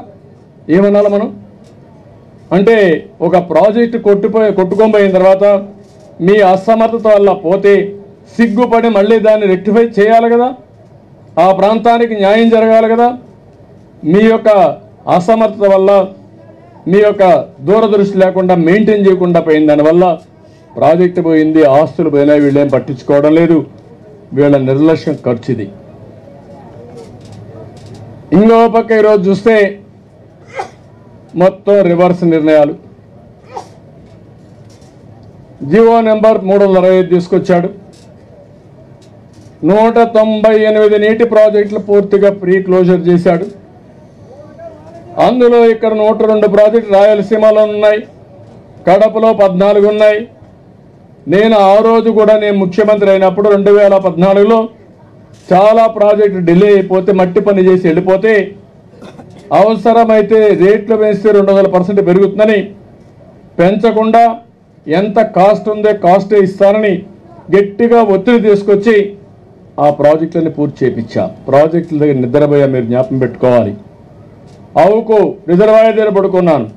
ఏమనాలి మనం అంటే, ఒక ప్రాజెక్టు కొట్టుకోబోయిన తర్వాత మీ అసమర్థత వల్ల పోతే సిగ్గుపడి మళ్ళీ దాన్ని రెక్టిఫై చేయాలి కదా. ఆ ప్రాంతానికి న్యాయం జరగాలి కదా. మీ యొక్క అసమర్థత వల్ల, మీ యొక్క దూరదృష్టి లేకుండా మెయింటైన్ చేయకుండా పోయిన దానివల్ల ప్రాజెక్టు పోయింది, ఆస్తులు పోయినాయి. వీళ్ళేం పట్టించుకోవడం లేదు. వీళ్ళ నిర్లక్ష్యం ఖర్చుది. ఇంకో పక్క ఈరోజు చూస్తే మొత్తం రివర్స్ నిర్ణయాలు. జీవో నెంబర్ 325 తీసుకొచ్చాడు. 198 నీటి ప్రాజెక్టులు పూర్తిగా ప్రీ క్లోజర్ చేశాడు. అందులో ఇక్కడ 102 ప్రాజెక్టులు రాయలసీమలో ఉన్నాయి, కడపలో 14 ఉన్నాయి. నేను ఆ రోజు కూడా నేను ముఖ్యమంత్రి అయినప్పుడు 2014లో చాలా ప్రాజెక్టు డిలే అయిపోతే మట్టి పని చేసి వెళ్ళిపోతే అవసరమైతే రేట్లు పెంచితే 200% పెరుగుతుందని పెంచకుండా ఎంత కాస్ట్ ఉందో కాస్టే ఇస్తానని గట్టిగా ఒత్తిడి తీసుకొచ్చి ఆ ప్రాజెక్టులని పూర్తి చేయించా. ప్రాజెక్టుల దగ్గర నిద్రపోయా, మీరు జ్ఞాపకం పెట్టుకోవాలి. అవుకు రిజర్వాయర్ దగ్గర పడుకున్నాను,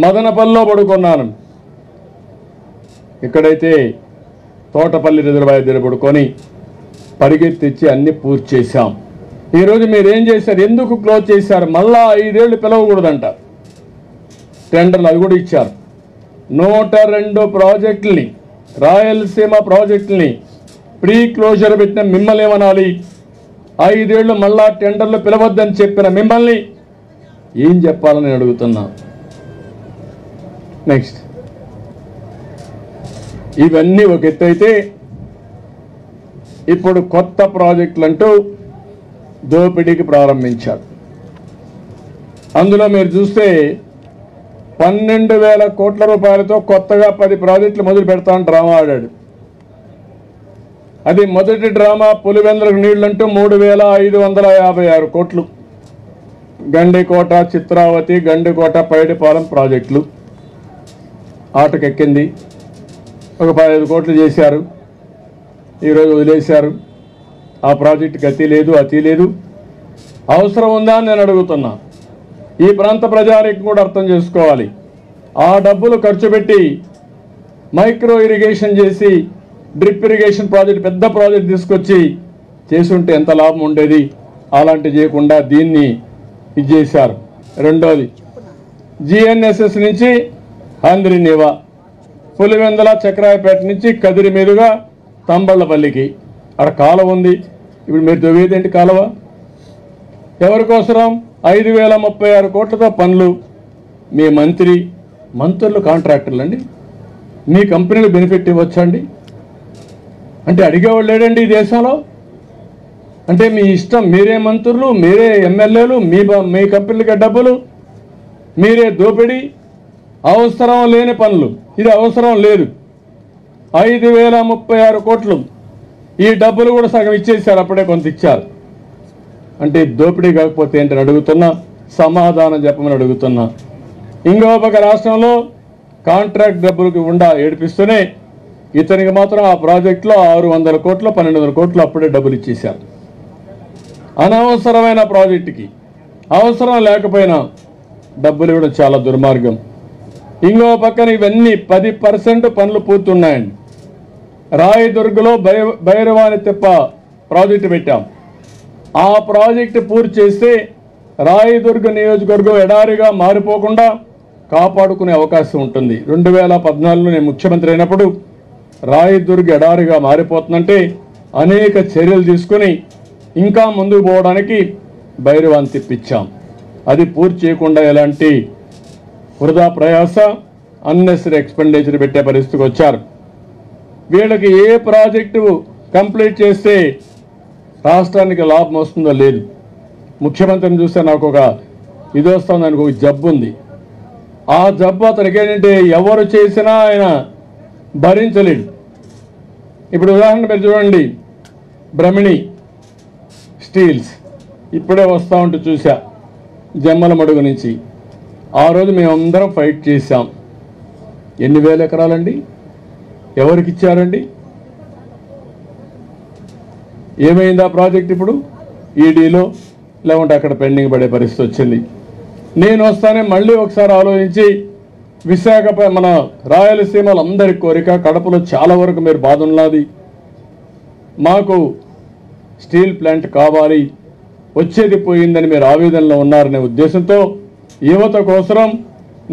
మదనపల్లిలో పడుకున్నాను, ఇక్కడైతే తోటపల్లి రిజర్వాయర్ దగ్గర పడుకొని పరిగెత్తిచ్చి అన్ని పూర్తి చేశాం. ఈరోజు మీరేం చేశారు? ఎందుకు క్లోజ్ చేశారు? మళ్ళా 5 ఏళ్ళు పిలవకూడదంట. టెండర్లు అవి కూడా ఇచ్చారు. 102 ప్రాజెక్టుల్ని, రాయలసీమ ప్రాజెక్టుల్ని ప్రీ క్లోజర్ పెట్టిన మిమ్మల్ని ఏమనాలి? 5 ఏళ్ళు మళ్ళా టెండర్లు పిలవద్దని చెప్పిన మిమ్మల్ని ఏం చెప్పాలని అడుగుతున్నా. నెక్స్ట్, ఇవన్నీ ఒక ఎత్తు అయితే ఇప్పుడు కొత్త ప్రాజెక్టులు అంటూ దోపిడీకి ప్రారంభించారు. అందులో మీరు చూస్తే 12,000 కోట్ల రూపాయలతో కొత్తగా 10 ప్రాజెక్టులు మొదలు పెడతామని డ్రామా ఆడాడు. అది మొదటి డ్రామా. పులివెందులకు నీళ్లంటూ 3,556 కోట్లు. గండికోట, చిత్రావతి, గండికోట, పైడిపాలెం ప్రాజెక్టులు ఆటకెక్కింది. ఒక 15 కోట్లు చేశారు, ఈరోజు వదిలేశారు. ఆ ప్రాజెక్టుకి అతి లేదు, అతి లేదు. అవసరం ఉందా అని నేను అడుగుతున్నా. ఈ ప్రాంత ప్రజానికి కూడా అర్థం చేసుకోవాలి. ఆ డబ్బులు ఖర్చు పెట్టి మైక్రో ఇరిగేషన్ చేసి డ్రిప్ ఇరిగేషన్ ప్రాజెక్ట్, పెద్ద ప్రాజెక్ట్ తీసుకొచ్చి చేసుంటే ఎంత లాభం ఉండేది. అలాంటి చేయకుండా దీన్ని ఇది చేశారు. రెండోది జిఎన్ఎస్ఎస్ నుంచి హంద్రినివా, పులివెందల చక్రాయపేట నుంచి కదిరి మీదుగా తంబళ్ళపల్లికి అక్కడ కాలువ ఉంది. ఇప్పుడు మీరు తవ్వేదేంటి కాలువ? ఎవరికోసరం? 5036 కోట్లతో పనులు. మీ మంత్రులు కాంట్రాక్టర్లు అండి, మీ కంపెనీలు బెనిఫిట్ ఇవ్వచ్చండి అంటే అడిగేవాళ్ళు లేడండి ఈ దేశంలో. అంటే మీ ఇష్టం, మీరే మంత్రులు, మీరే ఎమ్మెల్యేలు, మీ కంపెనీలకి డబ్బులు, మీరే దోపిడీ, అవసరం లేని పనులు. ఇది అవసరం లేదు. 5036 కోట్లు ఈ డబ్బులు కూడా సగం ఇచ్చేసారు, అప్పుడే కొంత ఇచ్చారు. అంటే దోపిడీ కాకపోతే ఏంటని అడుగుతున్నా, సమాధానం చెప్పమని అడుగుతున్నా. ఇంకో పక్క రాష్ట్రంలో కాంట్రాక్ట్ డబ్బులకు ఏడిపిస్తూనే ఇతనికి మాత్రం ఆ ప్రాజెక్టులో 600 కోట్లు 1200 కోట్లు అప్పుడే డబ్బులు ఇచ్చేశారు. అనవసరమైన ప్రాజెక్టుకి అవసరం లేకపోయినా డబ్బులు ఇవ్వడం చాలా దుర్మార్గం. ఇంకో పక్కన ఇవన్నీ 10% పనులు పూర్తున్నాయండి. రాయదుర్గలో భైరవాని తిప్ప ప్రాజెక్టు పెట్టాం. ఆ ప్రాజెక్టు పూర్తి చేస్తే రాయదుర్గ నియోజకవర్గం ఎడారిగా మారిపోకుండా కాపాడుకునే అవకాశం ఉంటుంది. 2014లో నేను ముఖ్యమంత్రి అయినప్పుడు రాయదుర్గ ఎడారిగా మారిపోతుందంటే అనేక చర్యలు తీసుకుని ఇంకా ముందుకు పోవడానికి భైరవాన్ని తిప్పించాం. అది పూర్తి చేయకుండా ఎలాంటి వృధా ప్రయాస, అన్నెసరీ ఎక్స్పెండిచర్ పెట్టే పరిస్థితికి వచ్చారు. వీళ్ళకి ఏ ప్రాజెక్టు కంప్లీట్ చేస్తే రాష్ట్రానికి లాభం వస్తుందో లేదు. ముఖ్యమంత్రిని చూస్తే నాకు ఒక ఇది వస్తుంది, దానికి ఒక జబ్బు ఉంది. ఆ జబ్బు అతనికి ఏంటంటే ఎవరు చేసినా ఆయన భరించలేడు. ఇప్పుడు ఉదాహరణ మీరు చూడండి, బ్రహ్మిణి స్టీల్స్ ఇప్పుడే వస్తూ ఉంటూ చూసా జమ్మలమడుగు నుంచి. ఆ రోజు మేమందరం ఫైట్ చేశాం. ఎన్ని వేల ఎకరాలండి? ఎవరికి ఇచ్చారండి? ఏమైంది ఆ ప్రాజెక్ట్? ఇప్పుడు ఈడీలో లేకుంటే అక్కడ పెండింగ్ పడే పరిస్థితి వచ్చింది. నేను వస్తానే మళ్ళీ ఒకసారి ఆలోచించి విశాఖపట్నం మన రాయలసీమలో అందరి కోరిక, కడపలో చాలా వరకు మీరు బాధ ఉన్నది, మాకు స్టీల్ ప్లాంట్ కావాలి, వచ్చేది పోయిందని మీరు ఆవేదనలో ఉన్నారనే ఉద్దేశంతో యువత కోసం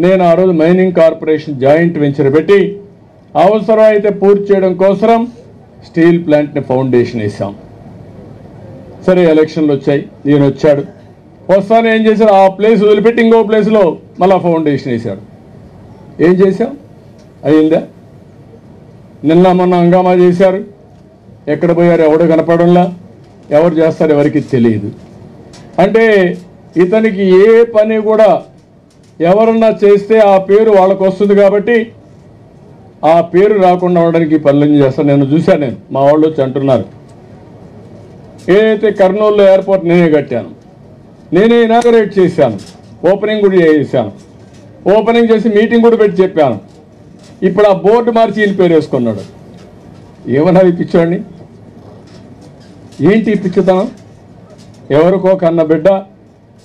నేను ఆ రోజు మైనింగ్ కార్పొరేషన్ జాయింట్ వెంచర్ పెట్టి అవసరం అయితే పూర్తి చేయడం కోసం స్టీల్ ప్లాంట్ని ఫౌండేషన్ వేసాం. సరే ఎలక్షన్లు వచ్చాయి, ఈయన వచ్చాడు. వస్తాను ఏం చేశారు? ఆ ప్లేస్ వదిలిపెట్టి ఇంకో ప్లేస్లో మళ్ళీ ఫౌండేషన్ వేశాడు. ఏం చేశాం? అయిందా? నిన్న మొన్న హంగామా చేశారు. ఎక్కడ పోయారు? ఎవడు కనపడంలా. ఎవరు చేస్తారు ఎవరికి తెలియదు. అంటే ఇతనికి ఏ పని కూడా ఎవరన్నా చేస్తే ఆ పేరు వాళ్ళకు వస్తుంది కాబట్టి ఆ పేరు రాకుండా ఉండడానికి పనులు చేస్తాను. నేను చూశాను, మా వాళ్ళు వచ్చి అంటున్నారు, ఏదైతే కర్నూలులో ఎయిర్పోర్ట్ నేనే కట్టాను, నేనే ఇనాగరేట్ చేశాను, ఓపెనింగ్ కూడా చేశాను, ఓపెనింగ్ చేసి మీటింగ్ కూడా పెట్టి చెప్పాను. ఇప్పుడు ఆ బోర్డు మార్చి ఈయన పేరు వేసుకున్నాడు. ఏమన్నా ఇప్పించండి? ఏంటి ఇప్పించుతాను? ఎవరికో కన్న బిడ్డ,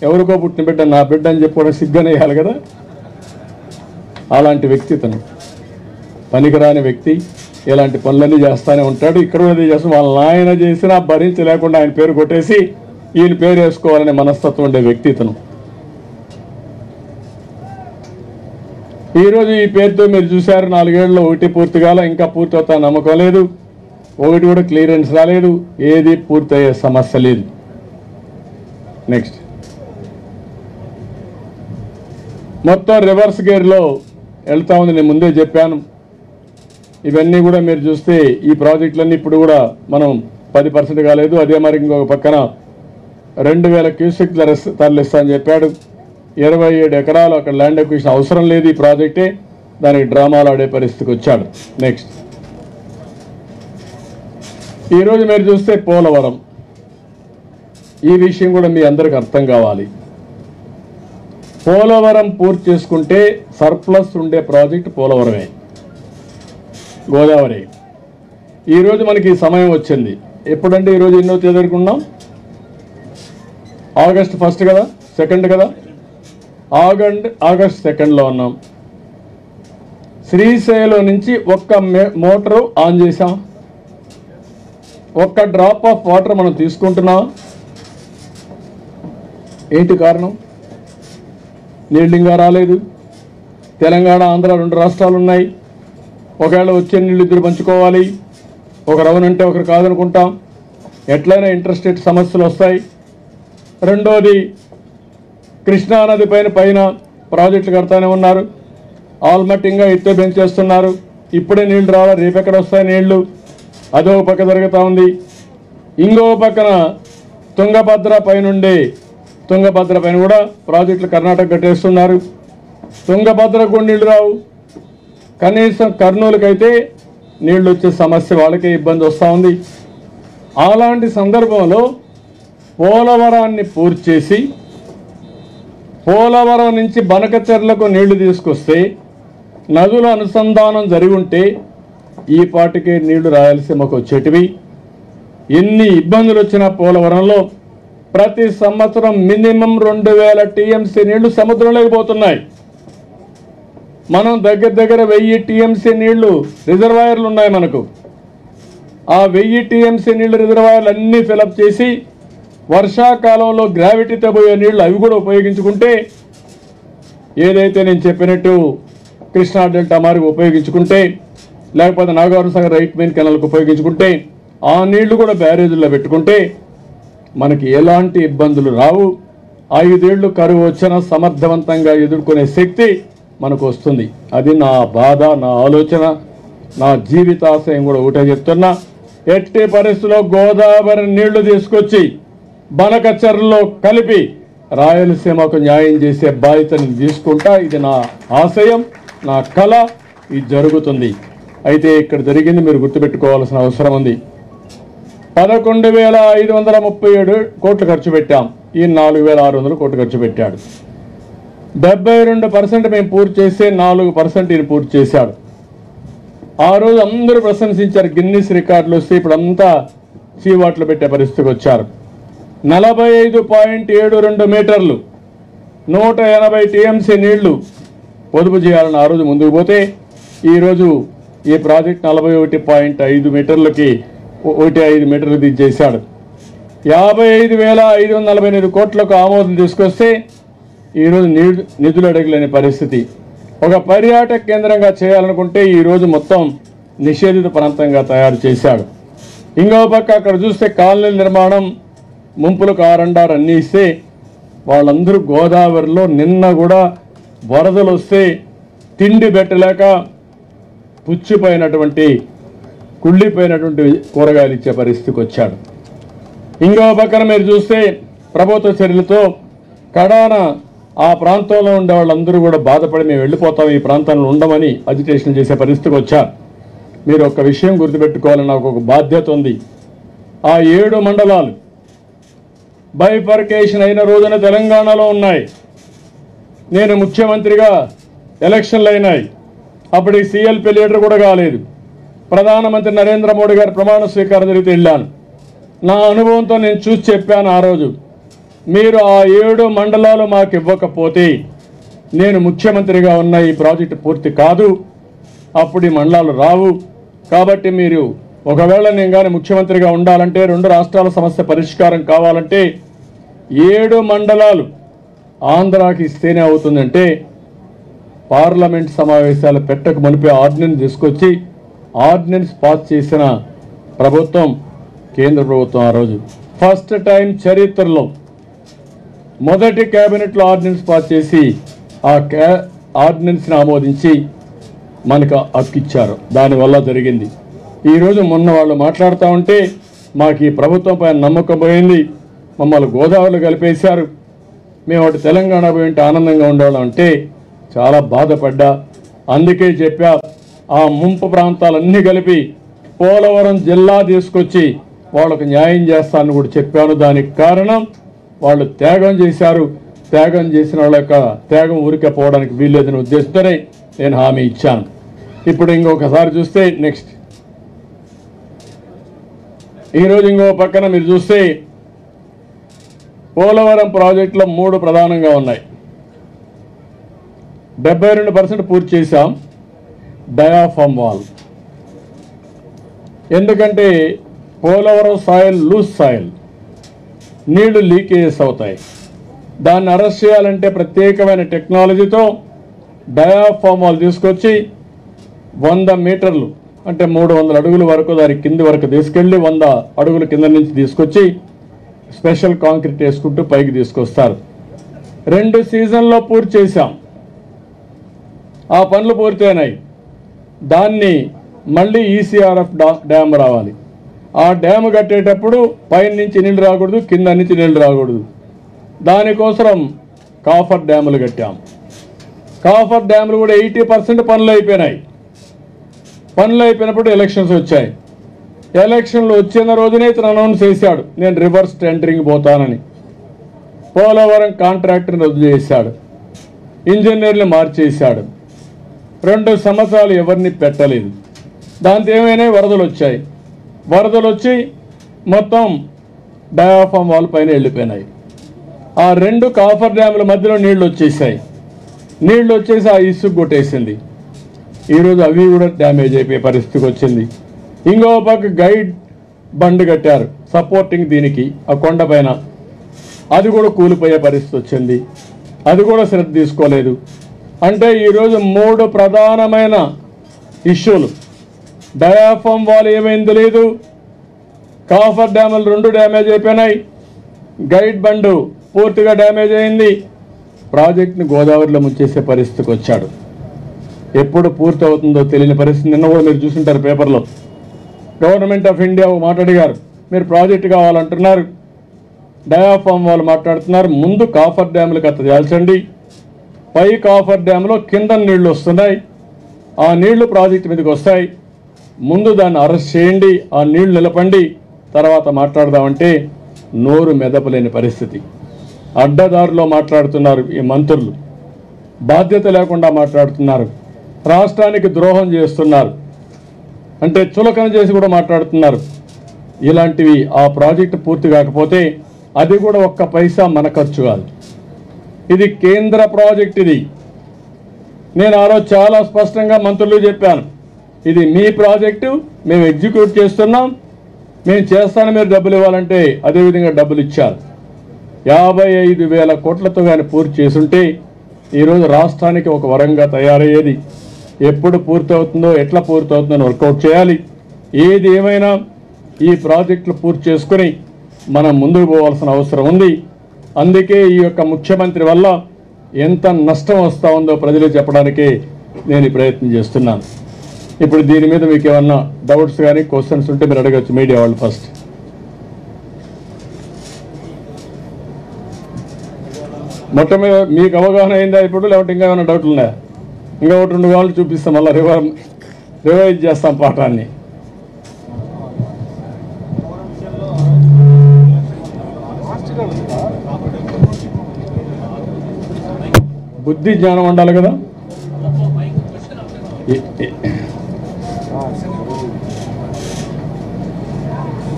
ఎవరికో పుట్టిన బిడ్డ నా బిడ్డ అని చెప్పుకోవడం సిగ్గనే వేయాలి కదా. అలాంటి వ్యక్తి తను, పనికిరాని వ్యక్తి. ఇలాంటి పనులన్నీ చేస్తూనే ఉంటాడు. ఇక్కడ కూడా చేస్తాం. వాళ్ళ నాయన చేసినా భరించలేకుండా ఆయన పేరు కొట్టేసి ఈయన పేరు వేసుకోవాలనే మనస్తత్వం ఉండే వ్యక్తి తను. ఈరోజు ఈ పేరుతో మీరు చూశారు, 4 ఏళ్ళలో ఒకటి పూర్తిగాల, ఇంకా పూర్తి అవుతా నమ్మకం లేదు. ఒకటి కూడా క్లియరెన్స్ రాలేదు. ఏది పూర్తయ్యే సమస్య లేదు. నెక్స్ట్ మొత్తం రివర్స్ గేర్లో వెళ్తా ఉంది. నేను ముందే చెప్పాను. ఇవన్నీ కూడా మీరు చూస్తే ఈ ప్రాజెక్టులన్నీ ఇప్పుడు కూడా మనం 10% కాలేదు. అదే మరి ఇంకొక పక్కన 2000 క్యూసెక్ల తరలిస్తా అని చెప్పాడు. 27 ఎకరాలు అక్కడ ల్యాండ్ ఎక్విజిషన్ అవసరం లేదు ఈ ప్రాజెక్టే, దానికి డ్రామాలు ఆడే పరిస్థితికి వచ్చాడు. నెక్స్ట్ ఈరోజు మీరు చూస్తే పోలవరం, ఈ విషయం కూడా మీ అందరికి అర్థం కావాలి. పోలవరం పూర్తి చేసుకుంటే సర్ప్లస్ ఉండే ప్రాజెక్ట్ పోలవరమే, గోదావరి. ఈరోజు మనకి సమయం వచ్చింది. ఎప్పుడంటే ఈరోజు ఎన్నో తేదీకున్నాం? ఆగస్ట్ 1 కదా, 2 కదా, ఆగస్ట్ 2లో ఉన్నాం. శ్రీశైలం నుంచి ఒక్క మోటారు ఆన్ చేసాం, ఒక్క డ్రాప్ ఆఫ్ వాటర్ మనం తీసుకుంటున్నాం. ఏంటి కారణం? నీళ్ళు ఇంకా రాలేదు. తెలంగాణ ఆంధ్ర 2 రాష్ట్రాలు ఉన్నాయి. ఒకవేళ వచ్చే నీళ్ళు ఇద్దరు పంచుకోవాలి. ఒకరు అవునంటే ఒకరు కాదనుకుంటాం. ఎట్లయినా ఇంటర్స్టేట్ సమస్యలు వస్తాయి. రెండోది, కృష్ణానది పైన ప్రాజెక్టులు కడతానే ఉన్నారు. ఆల్మట్టింగా ఎత్తు పెంచేస్తున్నారు. ఇప్పుడే నీళ్లు రావాలి, రేపెక్కడ వస్తాయి నీళ్లు? అదో పక్క జరుగుతూ ఉంది. ఇంకో పక్కన తుంగభద్ర పైన కూడా ప్రాజెక్టులు కర్ణాటక కట్టేస్తున్నారు. తుంగభద్రకు కూడా నీళ్లు రావు. కనీసం కర్నూలుకైతే నీళ్లు వచ్చే సమస్య వాళ్ళకే ఇబ్బంది వస్తూ ఉంది. అలాంటి సందర్భంలో పోలవరాన్ని పూర్తి చేసి పోలవరం నుంచి బనకచెర్లకు నీళ్లు తీసుకొస్తే నదుల అనుసంధానం జరిగి ఉంటే ఈ పాటికే నీళ్లు రాయలసీమకు వచ్చేటివి. ఎన్ని ఇబ్బందులు వచ్చినా పోలవరంలో ప్రతి సంవత్సరం మినిమం 2000 టీఎంసీ నీళ్లు సముద్రంలోకి పోతున్నాయి. మనం దగ్గర 1000 టీఎంసీ నీళ్లు రిజర్వాయర్లు ఉన్నాయి మనకు. ఆ 1000 టీఎంసీ నీళ్లు రిజర్వాయర్లు అన్నీ ఫిలప్ చేసి వర్షాకాలంలో గ్రావిటీతో పోయే నీళ్లు అవి కూడా ఉపయోగించుకుంటే, ఏదైతే నేను చెప్పినట్టు కృష్ణా డెల్టా మార్గం ఉపయోగించుకుంటే, లేకపోతే నాగార్జున సాగర్ రైట్ మెయిన్ కెనాల్కి ఉపయోగించుకుంటే, ఆ నీళ్లు కూడా బ్యారేజీల్లో పెట్టుకుంటే మనకి ఎలాంటి ఇబ్బందులు రావు. 5 ఏళ్లు కరువు వచ్చినా సమర్థవంతంగా ఎదుర్కొనే శక్తి మనకు వస్తుంది. అది నా బాధ, నా ఆలోచన, నా జీవితాశయం కూడా ఒకటే చెప్తున్నా. ఎట్టి పరిస్థితుల్లో గోదావరి నీళ్లు తీసుకొచ్చి బనకచెర్లలో కలిపి రాయలసీమకు న్యాయం చేసే బాధ్యతను తీసుకుంటా. ఇది నా ఆశయం, నా కళ. ఇది జరుగుతుంది. అయితే ఇక్కడ జరిగింది మీరు గుర్తుపెట్టుకోవాల్సిన అవసరం ఉంది. 11,537 కోట్లు ఖర్చు పెట్టాం. ఈ 4,600 కోట్లు ఖర్చు పెట్టాడు. 72% మేము పూర్తి చేస్తే 4% ఈయన పూర్తి చేశాడు. ఆ రోజు అందరూ ప్రశంసించారు. గిన్నిస్ రికార్డులు వస్తే ఇప్పుడు అంతా చీవాట్లు పెట్టే పరిస్థితికి వచ్చారు. 45.72 మీటర్లు 180 టీఎంసీ నీళ్లు పొదుపు చేయాలని ఆ రోజు ముందుకు పోతే ఈరోజు ఈ ప్రాజెక్ట్ 41.5 మీటర్లకి 1.5 మీటర్లు దించేశాడు. 55,548 కోట్లకు ఆమోదం తీసుకొస్తే ఈరోజు నిధులు అడగలేని పరిస్థితి. ఒక పర్యాటక కేంద్రంగా చేయాలనుకుంటే ఈరోజు మొత్తం నిషేధిత ప్రాంతంగా తయారు చేశాడు. ఇంకో పక్క అక్కడ చూస్తే కాలనీల నిర్మాణం, ముంపులకు ఆరండారు అన్నీ ఇస్తే వాళ్ళందరూ గోదావరిలో నిన్న కూడా వరదలు వస్తే తిండి పెట్టలేక పుచ్చిపోయినటువంటి కుళ్ళిపోయినటువంటి కూరగాయలు ఇచ్చే పరిస్థితికి వచ్చాడు. ఇంకో పక్కన మీరు చూస్తే ప్రభుత్వ చర్యలతో కడాన ఆ ప్రాంతంలో ఉండే వాళ్ళందరూ కూడా బాధపడి మేము వెళ్ళిపోతాం, ఈ ప్రాంతంలో ఉండమని అజిటేషన్ చేసే పరిస్థితికి వచ్చారు. మీరు ఒక విషయం గుర్తుపెట్టుకోవాలని నాకు ఒక బాధ్యత ఉంది. ఆ 7 మండలాలు బైఫర్కేషన్ అయిన రోజున తెలంగాణలో ఉన్నాయి. నేను ముఖ్యమంత్రిగా ఎలక్షన్లు అయినాయి. అప్పటికి సిఎల్పి లీడర్ కూడా కాలేదు. ప్రధానమంత్రి నరేంద్ర మోడీ గారి ప్రమాణ స్వీకారం జరిగితే వెళ్ళాను. నా అనుభవంతో నేను చూసి చెప్పాను ఆ రోజు, మీరు ఆ 7 మండలాలు మాకు ఇవ్వకపోతే నేను ముఖ్యమంత్రిగా ఉన్న ఈ ప్రాజెక్టు పూర్తి కాదు, అప్పుడు ఈ మండలాలు రావు. కాబట్టి మీరు ఒకవేళ నేను కానీ ముఖ్యమంత్రిగా ఉండాలంటే 2 రాష్ట్రాల సమస్య పరిష్కారం కావాలంటే 7 మండలాలు ఆంధ్రాకి ఇస్తేనే అవుతుందంటే పార్లమెంట్ సమావేశాలు పెట్టక మునిపే ఆర్డినెన్స్ తీసుకొచ్చి ఆర్డినెన్స్ పాస్ చేసిన ప్రభుత్వం కేంద్ర ప్రభుత్వం. ఆ రోజు ఫస్ట్ టైం చరిత్రలో మొదటి క్యాబినెట్లో ఆర్డినెన్స్ పాస్ చేసి ఆ ఆర్డినెన్స్ని ఆమోదించి మనకు హక్కిచ్చారు. దానివల్ల జరిగింది. ఈరోజు మొన్న వాళ్ళు మాట్లాడుతూ ఉంటే మాకు ఈ ప్రభుత్వం పైన నమ్మకం పోయింది, మమ్మల్ని గోదావరిలో కలిపేశారు, మేము అటు తెలంగాణ పోయింటే ఆనందంగా ఉండేవాళ్ళం అంటే చాలా బాధపడ్డా. అందుకే చెప్పా, ఆ ముంపు ప్రాంతాలన్నీ కలిపి పోలవరం జిల్లా తీసుకొచ్చి వాళ్ళకు న్యాయం చేస్తానని కూడా చెప్పాను. దానికి కారణం వాళ్ళు త్యాగం చేశారు. త్యాగం చేసిన వాళ్ళ యొక్క త్యాగం ఊరికే పోవడానికి వీల్లేదని ఉద్దేశంతోనే నేను హామీ ఇచ్చాను. ఇప్పుడు ఇంకొకసారి చూస్తే నెక్స్ట్ ఈరోజు ఇంకో పక్కన మీరు చూస్తే పోలవరం ప్రాజెక్టులో 3 ప్రధానంగా ఉన్నాయి. 72% పూర్తి చేశాం. డయాఫామ్ వాల్, ఎందుకంటే పోలవరం సాయిల్ లూజ్ సాయిల్, నీళ్లు లీకేజెస్ అవుతాయి. దాన్ని అరెస్ట్ చేయాలంటే ప్రత్యేకమైన టెక్నాలజీతో డయాఫామ్ వాల్ తీసుకొచ్చి 100 మీటర్లు అంటే 300 అడుగుల వరకు దాని కింది వరకు తీసుకెళ్లి 100 అడుగుల కింద నుంచి తీసుకొచ్చి స్పెషల్ కాంక్రీట్ వేసుకుంటూ పైకి తీసుకొస్తారు. 2 సీజన్లో పూర్తి చేశాం. ఆ పనులు పూర్తయినాయి. దాన్ని మళ్ళీ ఈసీఆర్ఎఫ్ డ్యామ్ రావాలి. ఆ డ్యామ్ కట్టేటప్పుడు పైన నుంచి నీళ్ళు రాకూడదు, కింద నుంచి నీళ్ళు రాకూడదు. దానికోసం కాఫర్ డ్యాములు కట్టాం. కాఫర్ డ్యాములు కూడా 80% పనులు అయిపోయినాయి. పనులు అయిపోయినప్పుడు ఎలక్షన్స్ వచ్చాయి. ఎలక్షన్లు వచ్చిన రోజునే ఇతను అనౌన్స్ చేశాడు, నేను రివర్స్ టెండరింగ్ పోతానని. పోలవరం కాంట్రాక్టర్ని రద్దు చేశాడు, ఇంజనీర్లు మార్చేశాడు. 2 సంవత్సరాలు ఎవరిని పెట్టలేదు. దాంతో ఏమైనా వరదలు వచ్చాయి. వరదలు వచ్చి మొత్తం డయాఫామ్ వాల్ పైన వెళ్ళిపోయినాయి. ఆ 2 కాఫర్ డ్యాముల మధ్యలో నీళ్లు వచ్చేసాయి. నీళ్లు వచ్చేసి ఆ ఇసుకు కొట్టేసింది. ఈరోజు అవి కూడా డ్యామేజ్ అయిపోయే పరిస్థితికి వచ్చింది. ఇంకో పక్క గైడ్ బండ్ కట్టారు సపోర్టింగ్ దీనికి ఆ కొండ పైన, అది కూడా కూలిపోయే పరిస్థితి వచ్చింది. అది కూడా శ్రద్ధ తీసుకోలేదు. అంటే ఈరోజు 3 ప్రధానమైన ఇష్యూలు. డయాఫామ్ వాల్ ఏమైంది లేదు, కాఫర్ డ్యాములు 2 డ్యామేజ్ అయిపోయినాయి, గైడ్ బండు పూర్తిగా డ్యామేజ్ అయింది, ప్రాజెక్ట్ని గోదావరిలో ముంచేసే పరిస్థితికి వచ్చాడు. ఎప్పుడు పూర్తి అవుతుందో తెలియని పరిస్థితి. నిన్న కూడా మీరు చూసుంటారు పేపర్లో, గవర్నమెంట్ ఆఫ్ ఇండియా మాట్లాడిగారు, మీరు ప్రాజెక్ట్ కావాలంటున్నారు, డయాఫామ్ వాళ్ళు మాట్లాడుతున్నారు, ముందు కాఫర్ డ్యాములకు అత్త చేల్చండి, పై కాఫర్ డ్యామ్లో కింద నీళ్లు వస్తున్నాయి, ఆ నీళ్లు ప్రాజెక్టు మీదకి వస్తాయి, ముందు దాన్ని అరెస్ట్ చేయండి, ఆ నీళ్లు నిలపండి, తర్వాత మాట్లాడదామంటే నోరు మెదపలేని పరిస్థితి. అడ్డదారిలో మాట్లాడుతున్నారు ఈ మంత్రులు, బాధ్యత లేకుండా మాట్లాడుతున్నారు, రాష్ట్రానికి ద్రోహం చేస్తున్నారు, అంటే చులకన చేసి కూడా మాట్లాడుతున్నారు. ఇలాంటివి ఆ ప్రాజెక్టు పూర్తి కాకపోతే అది కూడా ఒక్క పైసా మన ఖర్చు కాదు. ఇది కేంద్ర ప్రాజెక్ట్. ఇది నేను ఆ రోజు చాలా స్పష్టంగా మంత్రులు చెప్పాను, ఇది మీ ప్రాజెక్టు, మేము ఎగ్జిక్యూట్ చేస్తున్నాం, మేము చేస్తాను, మీరు డబ్బులు ఇవ్వాలంటే అదేవిధంగా డబ్బులు ఇచ్చారు. 55,000 కోట్లతో కానీ పూర్తి చేసుంటే ఈరోజు రాష్ట్రానికి ఒక వరంగా తయారయ్యేది. ఎప్పుడు పూర్తవుతుందో ఎట్లా పూర్తవుతుందో వర్కౌట్ చేయాలి. ఏది ఏమైనా ఈ ప్రాజెక్టులు పూర్తి చేసుకుని మనం ముందుకు పోవాల్సిన అవసరం ఉంది. అందుకే ఈ యొక్క ముఖ్యమంత్రి వల్ల ఎంత నష్టం వస్తూ ఉందో ప్రజలు చెప్పడానికే నేను ఈ ప్రయత్నం చేస్తున్నాను. ఇప్పుడు దీని మీద మీకు ఏమన్నా డౌట్స్ కానీ క్వశ్చన్స్ ఉంటే మీరు అడగచ్చు మీడియా వాళ్ళు. ఫస్ట్ మొత్తం మీద మీకు అవగాహన అయిందా ఇప్పుడు, లేకపోతే ఇంకా ఏమైనా డౌట్లు ఉన్నాయా? ఇంకా 1-2 కావాలి చూపిస్తాం, మళ్ళీ రివైజ్ చేస్తాం పాఠాన్ని. బుద్ధి జ్ఞానం ఉండాలి కదా.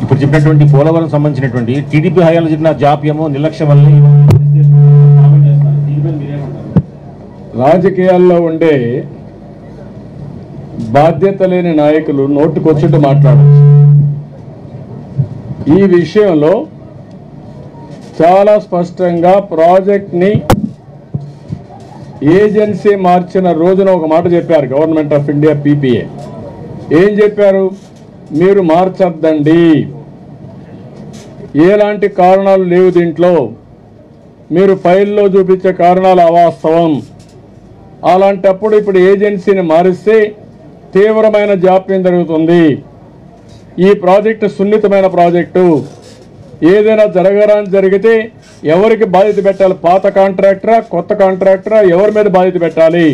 ఇప్పుడు చెప్పినటువంటి పోలవరం సంబంధించినటువంటి టీడీపీ హయాంలో జరిగిన జాప్యము నిర్లక్ష్యం వల్ల రాజకీయాల్లో ఉండే బాధ్యత లేని నాయకులు నోటుకొచ్చుంటూ మాట్లాడచ్చు. ఈ విషయంలో చాలా స్పష్టంగా ప్రాజెక్ట్ని ఏజెన్సీ మార్చిన రోజున ఒక మాట చెప్పారు గవర్నమెంట్ ఆఫ్ ఇండియా పీపీఏ. ఏం చెప్పారు? మీరు మార్చద్దండి, ఎలాంటి కారణాలు లేవు దీంట్లో, మీరు ఫైల్లో చూపించే కారణాలు అవాస్తవం. అలాంటప్పుడు ఇప్పుడు ఏజెన్సీని మారిస్తే తీవ్రమైన జాప్యం జరుగుతుంది. ఈ ప్రాజెక్టు సున్నితమైన ప్రాజెక్టు, ఏదైనా జరిగితే ఎవరికి బాధ్యత పెట్టాలి? పాత కాంట్రాక్టరా, కొత్త కాంట్రాక్టరా, ఎవరి మీద బాధ్యత పెట్టాలి?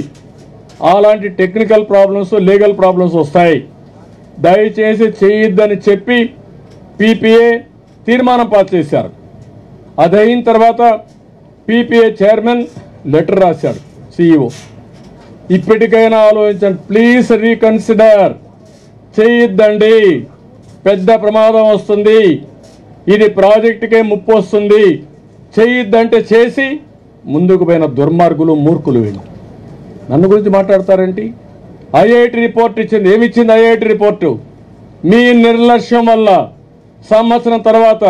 అలాంటి టెక్నికల్ ప్రాబ్లమ్స్, లీగల్ ప్రాబ్లమ్స్ వస్తాయి. దయచేసి చేయొద్దని చెప్పి పీపీఏ తీర్మానం పాస్ చేశారు. అది అయిన తర్వాత పీపీఏ చైర్మన్ లెటర్ రాశాడు సిఇఓ, ఇప్పటికైనా ఆలోచించండి, ప్లీజ్ రీకన్సిడర్, చేయొద్దండి, పెద్ద ప్రమాదం వస్తుంది, ఇది ప్రాజెక్టుకే ముప్పు వస్తుంది, చేయొద్దంటే చేసి ముందుకు పోయిన దుర్మార్గులు, మూర్ఖులు వీళ్ళు. నన్ను గురించి మాట్లాడతారేంటి? ఐఐటి రిపోర్ట్ ఇచ్చింది. ఏమిచ్చింది ఐఐటి రిపోర్టు? మీ నిర్లక్ష్యం వల్ల సంవత్సరం తర్వాత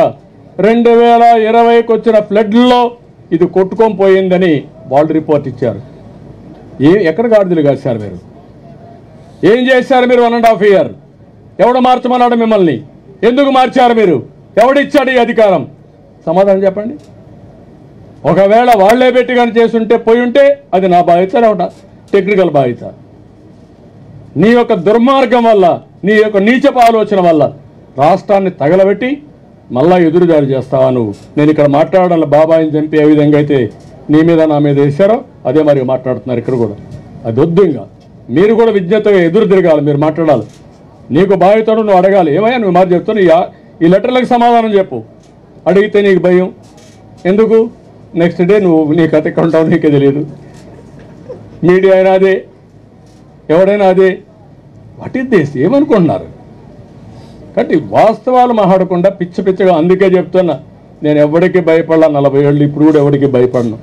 2020కి వచ్చిన ఫ్లడ్లో ఇది కొట్టుకొని పోయిందని వాళ్ళు రిపోర్ట్ ఇచ్చారు. ఎక్కడ గాడిదలు కాశారు మీరు? ఏం చేశారు మీరు 1.5 year? ఎవడు మార్చమన్నాడు మిమ్మల్ని? ఎందుకు మార్చారు మీరు? ఎవడిచ్చాడు ఈ అధికారం? సమాధానం చెప్పండి. ఒకవేళ వాళ్లే పెట్టి కానీ చేస్తుంటే పోయి ఉంటే అది నా బాధ్యత, లేవట టెక్నికల్ బాధ్యత. నీ యొక్క దుర్మార్గం వల్ల, నీ యొక్క నీచపు ఆలోచన వల్ల రాష్ట్రాన్ని తగలబెట్టి మళ్ళా ఎదురుదారి చేస్తావా నువ్వు? నేను ఇక్కడ మాట్లాడాలి, బాబాయిని చంపి ఏ విధంగా అయితే నీ మీద నా మీద వేశారో అదే మరి మాట్లాడుతున్నారు ఇక్కడ కూడా. అది వద్దు. ఇంకా మీరు కూడా విజ్ఞతగా ఎదురు తిరగాలి, మీరు మాట్లాడాలి. నీకు బాధ్యతను నువ్వు అడగాలి. ఏమయ్యా నువ్వు మాట చెప్తాను, ఈ లెటర్లకు సమాధానం చెప్పు. అడిగితే నీకు భయం ఎందుకు? నెక్స్ట్ డే నువ్వు నీ కథ ఎక్కడ ఉంటావు నీకే తెలియదు. మీడియా అయినా అదే, ఎవడైనా అదే. What is this? ఏమనుకుంటున్నారు? కాబట్టి వాస్తవాలు మాట్లాడకుండా పిచ్చి పిచ్చగా. అందుకే చెప్తున్నా, నేను ఎవరికి భయపడలా 40 ఏళ్ళు, ఇప్పుడు కూడా ఎవరికి భయపడను.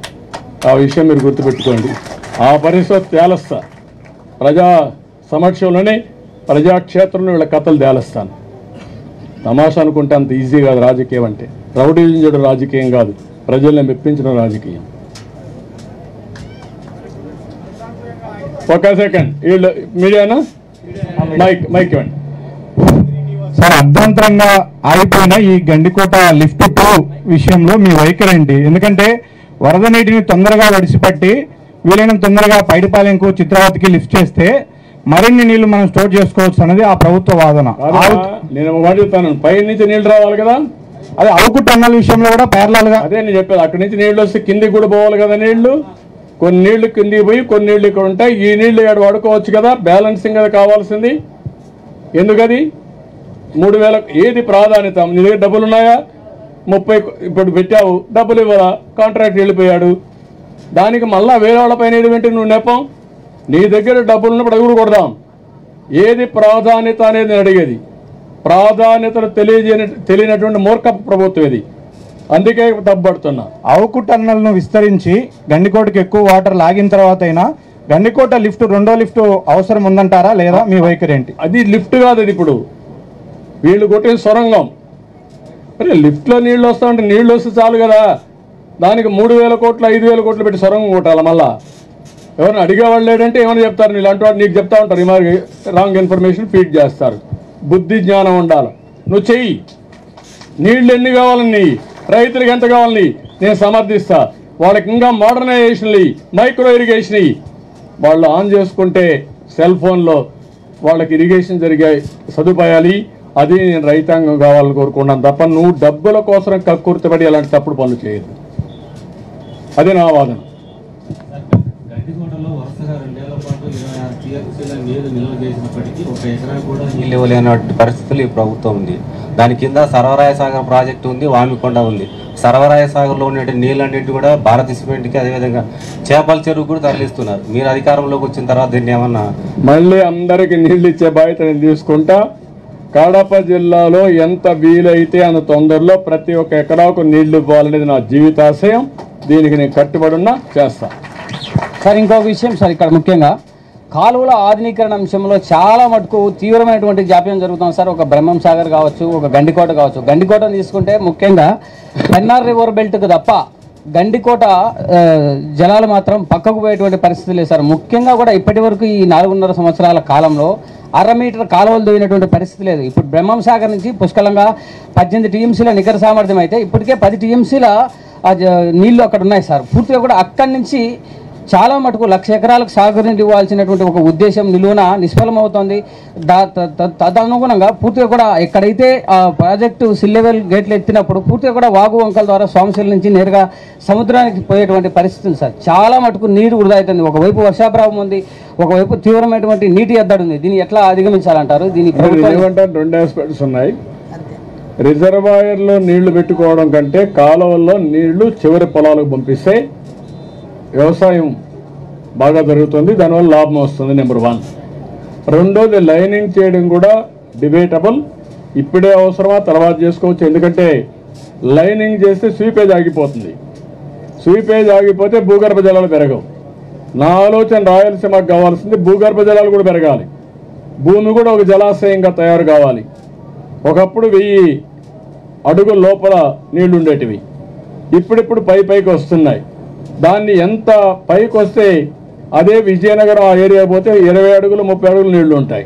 ఆ విషయం మీరు గుర్తుపెట్టుకోండి. ఆ పరిస్థితి తేలుస్తా. ప్రజా సమక్షంలోనే ప్రజాక్షేత్రంలో వీళ్ళ కథలు తేలుస్తాను. తమాషా అనుకుంటే అంత ఈజీ కాదు రాజకీయం అంటే. రౌడీజం చేయడం రాజకీయం కాదు, ప్రజల్ని మెప్పించడం రాజకీయం. ఒక సెకండ్, వీళ్ళు మీడియానా మైక్ ఇవ్వండి సార్. అర్ధంతరంగా ఆగిపోయిన ఈ గండికోట లిఫ్ట్ 2 విషయంలో మీ వైఖరి ఏంటి? ఎందుకంటే వరద నీటిని తొందరగా వడిసిపట్టి వీలైనంత తొందరగా పైడిపాలెంకు, చిత్రావతికి లిఫ్ట్ చేస్తే మరిన్ని నీళ్లు మనం స్టోర్ చేసుకోవచ్చు అనేది ఆ ప్రభుత్వ వాదన. నేను వాడుతాను, పై నుంచి నీళ్లు రావాలి కదా. అదే అవుకు టన్నల్ విషయంలో కూడా ప్యారలల్ గా అదే నేను చెప్పేది. అక్కడి నుంచి నీళ్లు వస్తే కిందికి కూడా పోవాలి కదా నీళ్లు. కొన్ని నీళ్లు కిందికి పోయి కొన్ని నీళ్లు ఇక్కడ ఉంటాయి. ఈ నీళ్లు ఇక్కడ వాడుకోవచ్చు కదా, బ్యాలెన్సింగ్ కదా కావాల్సింది. ఎందుకది 3000 ఏది ప్రాధాన్యత? నీ దగ్గర డబ్బులు ఉన్నాయా? 30 ఇప్పుడు పెట్టావు, డబ్బులు ఇవ్వరా, కాంట్రాక్ట్ వెళ్ళిపోయాడు. దానికి మళ్ళా వేరే వాళ్ళ పైన ఏంటి నువ్వు నెపం? నీ దగ్గర డబ్బులు ఉన్నప్పుడు అడుగులు కొడదాం. ఏది ప్రాధాన్యత అనేది నేను అడిగేది. ప్రాధాన్యతను తెలియనటువంటి మూర్ఖ ప్రభుత్వం ఇది. అందుకే తప్పబడుతున్నా. అవుకు టన్నల్ ను విస్తరించి గండికోటకు ఎక్కువ వాటర్ లాగిన తర్వాత అయినా గండికోట లిఫ్ట్, 2వ లిఫ్ట్ అవసరం ఉందంటారా లేదా? మీ వైఖరి ఏంటి? అది లిఫ్ట్ కాదు, అది ఇప్పుడు వీళ్ళు కొట్టిన సొరంగం. మరి లిఫ్ట్లో నీళ్ళు వస్తా ఉంటే నీళ్ళు వస్తే చాలు కదా. దానికి 3000 కోట్లు 5000 కోట్లు పెట్టి సొరంగం కొట్టాలి. మళ్ళా ఎవరైనా అడిగేవాళ్ళు లేడంటే ఏమైనా చెప్తారు, నీళ్ళు అంటూ నీకు చెప్తా ఉంటారు. ఈ మరి రాంగ్ ఇన్ఫర్మేషన్ ఫీడ్ చేస్తారు. బుద్ధి జ్ఞానం ఉండాలి. నువ్వు చెయ్యి. నీళ్ళు ఎన్ని కావాలని, రైతులకు ఎంత కావాలని నేను సమర్థిస్తా. వాళ్ళకి ఇంకా మోడర్నైజేషన్లు, మైక్రో ఇరిగేషన్ వాళ్ళు ఆన్ చేసుకుంటే సెల్ ఫోన్లో వాళ్ళకి ఇరిగేషన్ జరిగే సదుపాయాలు, అది నేను రైతాంగం కావాలని కోరుకున్నాను తప్ప నువ్వు డబ్బుల కోసం కక్కుర్తిపడి అలాంటి తప్పుడు పనులు చేయదు. అదే నా వాదన. గండికోటలో వరుసగా 2 ఏళ్ల పాటు 26 TMCల నీరు నిల్వ చేసినప్పటికీ 1 ఎకరా కూడా నీళ్ళు ఇవ్వలేని పరిస్థితులు ఈ ప్రభుత్వం ఉంది. దాని కింద సర్వరాయ సాగర్ ప్రాజెక్టు ఉంది, వామికొండ ఉంది. సర్వరాయ సాగర్లో ఉండే నీళ్ళన్నింటి కూడా భారత సిమెంట్కి, అదేవిధంగా చేపల చెరువు కూడా తరలిస్తున్నారు. మీరు అధికారంలోకి వచ్చిన తర్వాత దీన్ని ఏమన్నా మళ్ళీ అందరికీ నీళ్ళు ఇచ్చే బాధ్యత నేను తీసుకుంటా. కడప జిల్లాలో ఎంత వీలైతే అంత తొందరలో ప్రతి ఒక్క ఎకరాకు నీళ్లు ఇవ్వాలనేది నా జీవితాశయం. దీనికి నేను కట్టుబడి ఉన్నా, చేస్తా. సార్ ఇంకో విషయం సార్, ఇక్కడ ముఖ్యంగా కాలువల ఆధునీకరణ అంశంలో చాలా మటుకు తీవ్రమైనటువంటి జాప్యం జరుగుతుంది సార్. ఒక బ్రహ్మం సాగర్ కావచ్చు, ఒక గండికోట కావచ్చు. గండికోటను తీసుకుంటే ముఖ్యంగా పెన్నార్ రివర్ బెల్ట్కు తప్ప గండికోట జలాలు మాత్రం పక్కకు పోయేటువంటి పరిస్థితి లేదు సార్. ముఖ్యంగా కూడా ఇప్పటి వరకు ఈ 4.5 సంవత్సరాల కాలంలో 1/2 మీటర్ కాలువలు దోయినటువంటి పరిస్థితి లేదు. ఇప్పుడు బ్రహ్మం సాగర్ నుంచి పుష్కలంగా 18 TMCల నికర సామర్థ్యం అయితే ఇప్పటికే 10 TMCల నీళ్లు అక్కడ ఉన్నాయి సార్. పూర్తిగా కూడా అక్కడి నుంచి చాలా మటుకు 1,00,000 ఎకరాలకు సాగునీరు ఇవ్వాల్సినటువంటి ఒక ఉద్దేశం నిలువున నిష్ఫలమవుతోంది. తదనుగుణంగా పూర్తిగా కూడా ఎక్కడైతే ఆ ప్రాజెక్టు సిల్లెవెల్ గేట్లు ఎత్తినప్పుడు పూర్తిగా కూడా వాగు వంకల ద్వారా సోమశిల నుంచి నేరుగా సముద్రానికి పోయేటువంటి పరిస్థితి ఉంది సార్. చాలా మటుకు నీరు వృధా అవుతుంది. ఒకవైపు వర్షాభావం ఉంది, ఒకవైపు తీవ్రమైనటువంటి నీటి ఎద్దడి ఉంది. దీన్ని ఎట్లా అధిగమించాలంటారు? దీని ఏమంటారు? 2 ఆస్పెక్ట్స్ ఉన్నాయి. రిజర్వాయర్లో నీళ్లు పెట్టుకోవడం కంటే కాలువల్లో నీళ్లు చివరి పొలాలకు పంపిస్తే వ్యవసాయం బాగా జరుగుతుంది, దానివల్ల లాభం వస్తుంది. నెంబర్ 1. రెండోది లైనింగ్ చేయడం కూడా డిబేటబుల్. ఇప్పుడే అవసరమా, తర్వాత చేసుకోవచ్చు. ఎందుకంటే లైనింగ్ చేస్తే స్వీపేజ్ ఆగిపోతుంది. స్వీపేజ్ ఆగిపోతే భూగర్భ జలాలు పెరగవు. నా ఆలోచన రాయలసీమకు కావాల్సింది భూగర్భ జలాలు కూడా పెరగాలి. భూమి కూడా ఒక జలాశయంగా తయారు కావాలి. ఒకప్పుడు 1000 అడుగుల లోపల నీళ్లు ఉండేటివి, ఇప్పుడిప్పుడు పైకి వస్తున్నాయి. దాన్ని ఎంత పైకి వస్తే అదే విజయనగరం ఆ ఏరియా పోతే 20 అడుగులు 30 అడుగులు నీళ్లు ఉంటాయి.